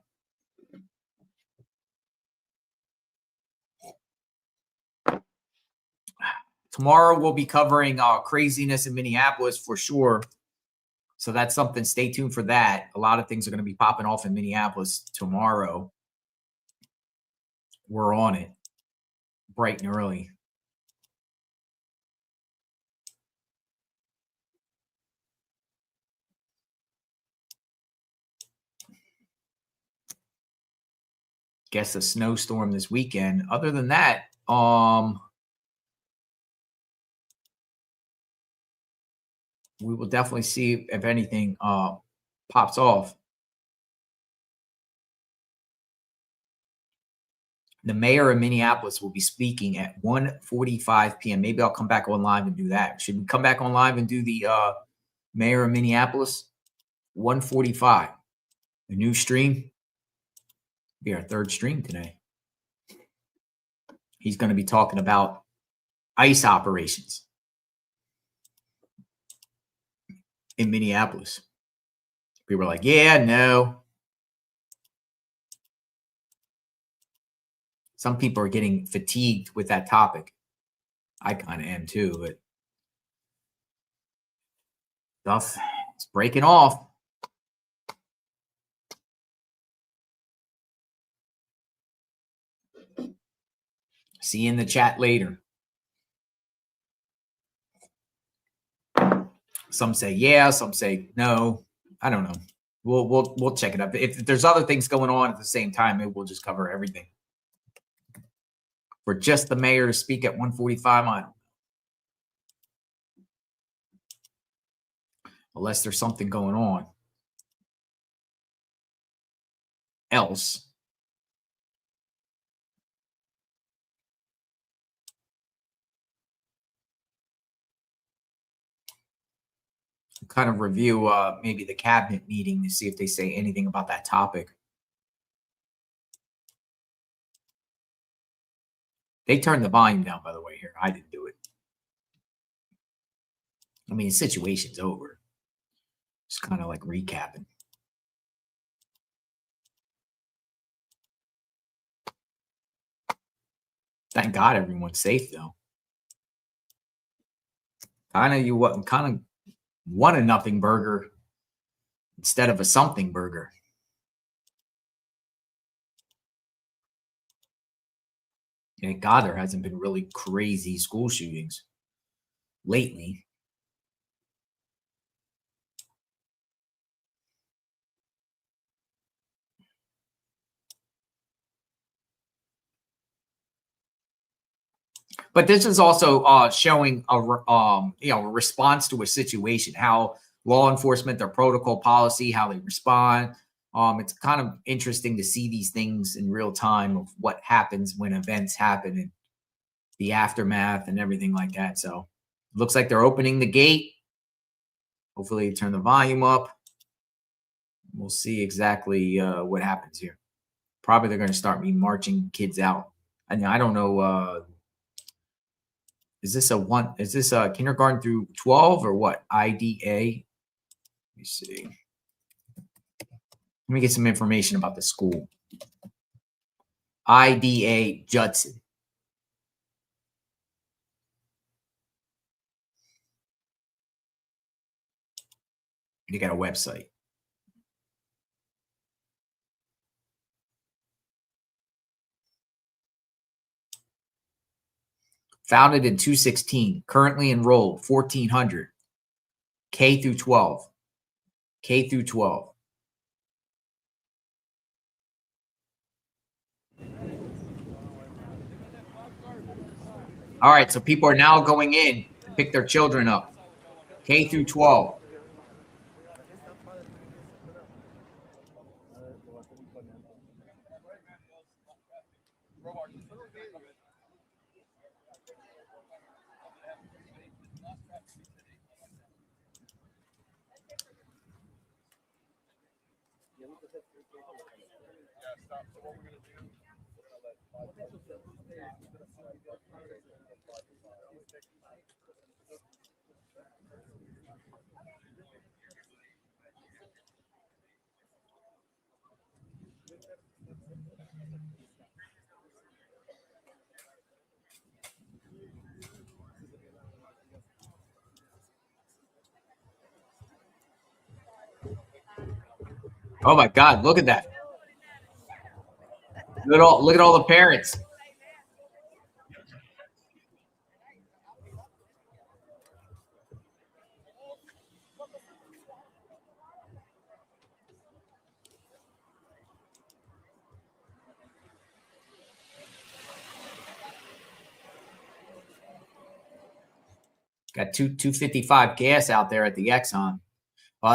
Tomorrow we'll be covering craziness in Minneapolis for sure. So that's something. Stay tuned for that. A lot of things are going to be popping off in Minneapolis tomorrow. We're on it bright and early. Guess a snowstorm this weekend. Other than that, we will definitely see if anything pops off. The mayor of Minneapolis will be speaking at 1:45 p.m. Maybe I'll come back on live and do that. Should we come back on live and do the mayor of Minneapolis? 1:45. The new stream. Be our third stream today. He's going to be talking about ICE operations in Minneapolis. People were like, yeah, no. Some people are getting fatigued with that topic. I kind of am too, but stuff is breaking off. See you in the chat later. Some say yeah, some say no. I don't know. We'll check it up. If there's other things going on at the same time, maybe we'll just cover everything. For just the mayor to speak at 1:45 on, unless there's something going on else. Kind of review maybe the cabinet meeting to see if they say anything about that topic. They turned the volume down, by the way, here. I didn't do it. I mean, the situation's over. Just kind of like recapping. Thank God everyone's safe, though. Kind of want a nothing burger instead of a something burger. Thank God there hasn't been really crazy school shootings lately. But this is also showing a response to a situation, how law enforcement, their protocol policy, how they respond. It's kind of interesting to see these things in real time of what happens when events happen and the aftermath and everything like that. So it looks like they're opening the gate. Hopefully, turn the volume up. We'll see exactly what happens here. Probably they're going to start marching kids out. I don't know. Is this a kindergarten through 12 or what? IDA. Let me see. Let me get some information about the school. IDA Judson. You got a website. Founded in 2016, currently enrolled 1,400, K through 12. K through 12. All right, so people are now going in to pick their children up. K through 12. Oh my God, look at that. Look at all the parents. Got 255 gas out there at the Exxon.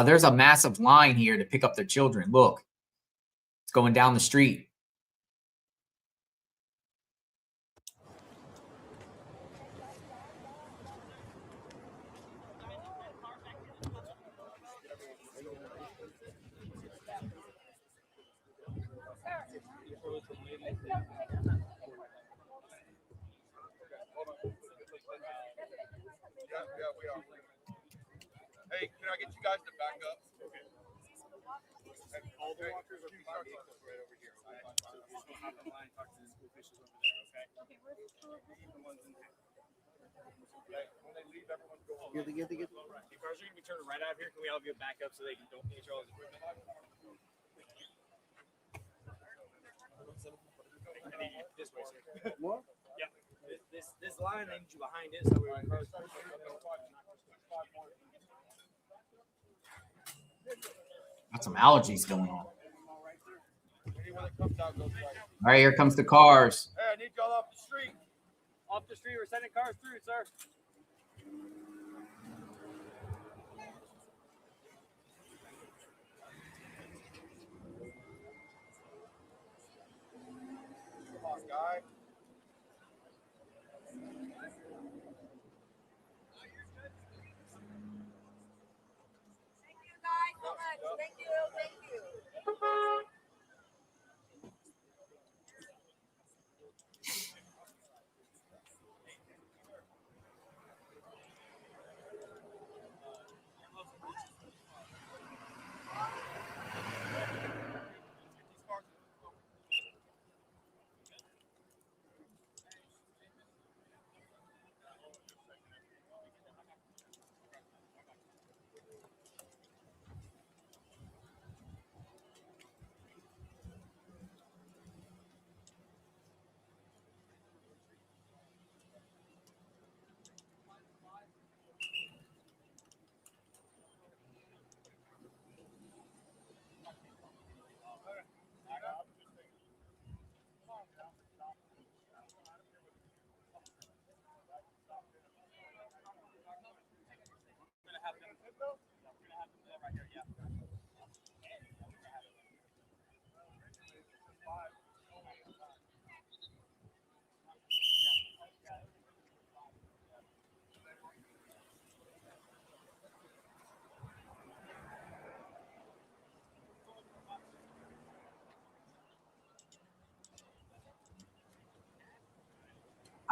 There's a massive line here to pick up their children. Look, it's going down the street. Yeah, we are. Hey, can I get you guys to back up? Okay. And all the walkers are right over here. Just go hop the line, talk to the school officials over there, okay? Okay, where's the school officials? The ones in there. Okay, when they leave, everyone go on. Get. The cars are going to be turning right out here. Can we all get back up so they can don't get y'all's equipment? This way, sir. What? Yeah. This line, I need you behind it so we're in cars. Got some allergies going on. Anyone that comes out goes right. All right, here comes the cars. Hey, I need y'all off the street. Off the street, we're sending cars through, sir. Come on, guy. Thank you guys so much. Thank you. Thank you.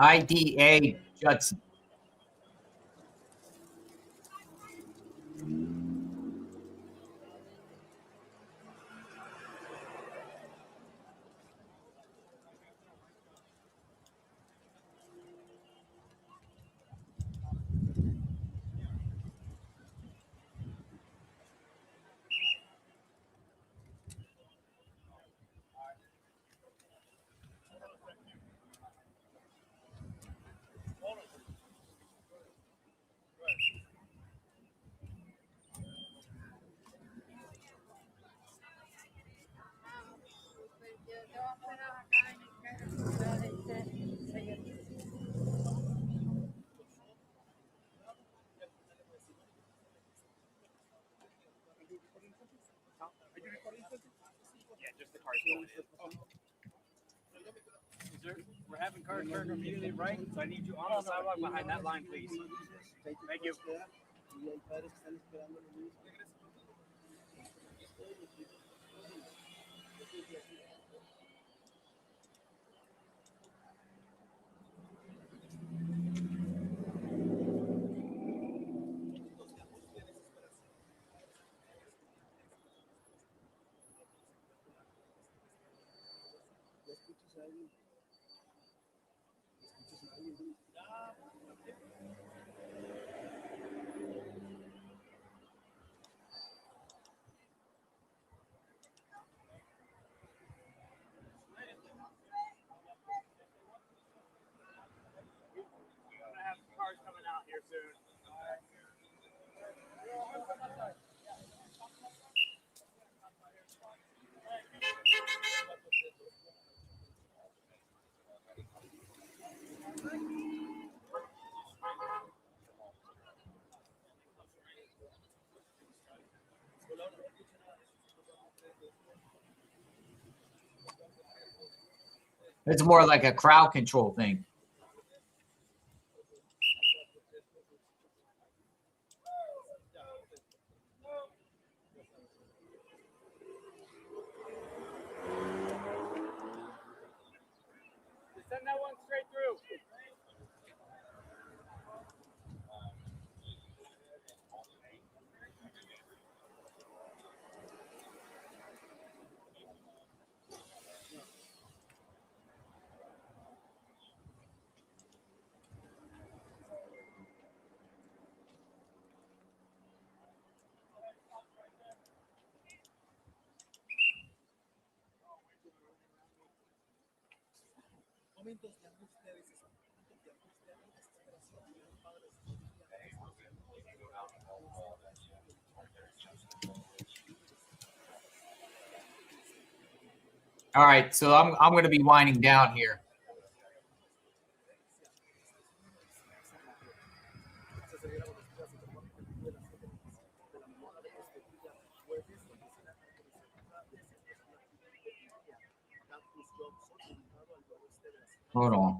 IDA Judson. Yeah, just the cars going in. Sir, we're having cars turn immediately right, so I need you on the sidewalk behind that line, please. Thank you. It's more like a crowd control thing. Send that one straight through. All right, so I'm going to be winding down here. Hold on.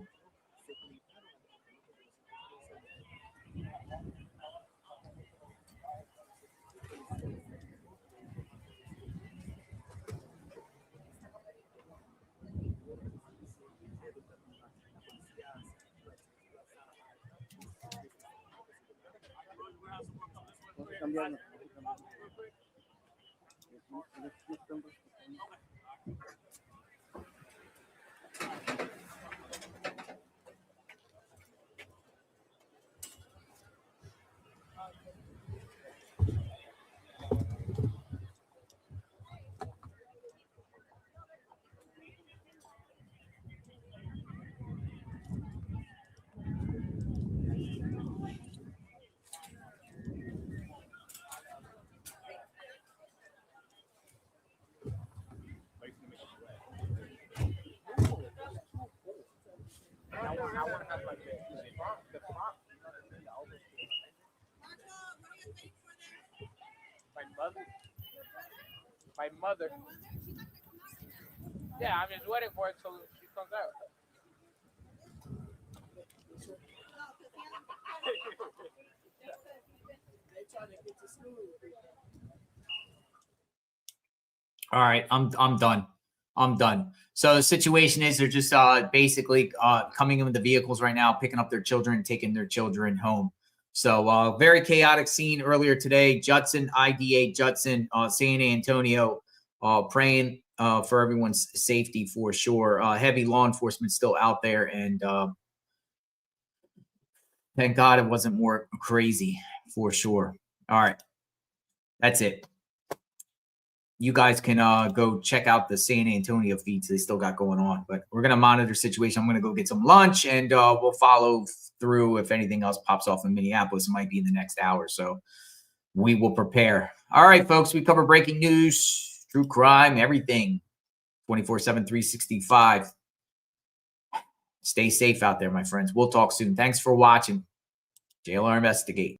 My mother. Yeah, I'm just waiting for it till she comes out. All right, I'm done. I'm done. So the situation is they're just basically coming in with the vehicles right now, picking up their children, taking their children home. So very chaotic scene earlier today. Judson, IDA Judson, San Antonio, praying for everyone's safety for sure. Heavy law enforcement still out there, and thank God it wasn't more crazy for sure. All right, that's it. You guys can go check out the San Antonio feeds they still got going on. But we're going to monitor the situation. I'm going to go get some lunch, and we'll follow through if anything else pops off in Minneapolis. It might be in the next hour. So we will prepare. All right, folks. We cover breaking news, true crime, everything. 24/7, 365. Stay safe out there, my friends. We'll talk soon. Thanks for watching. JLR Investigate.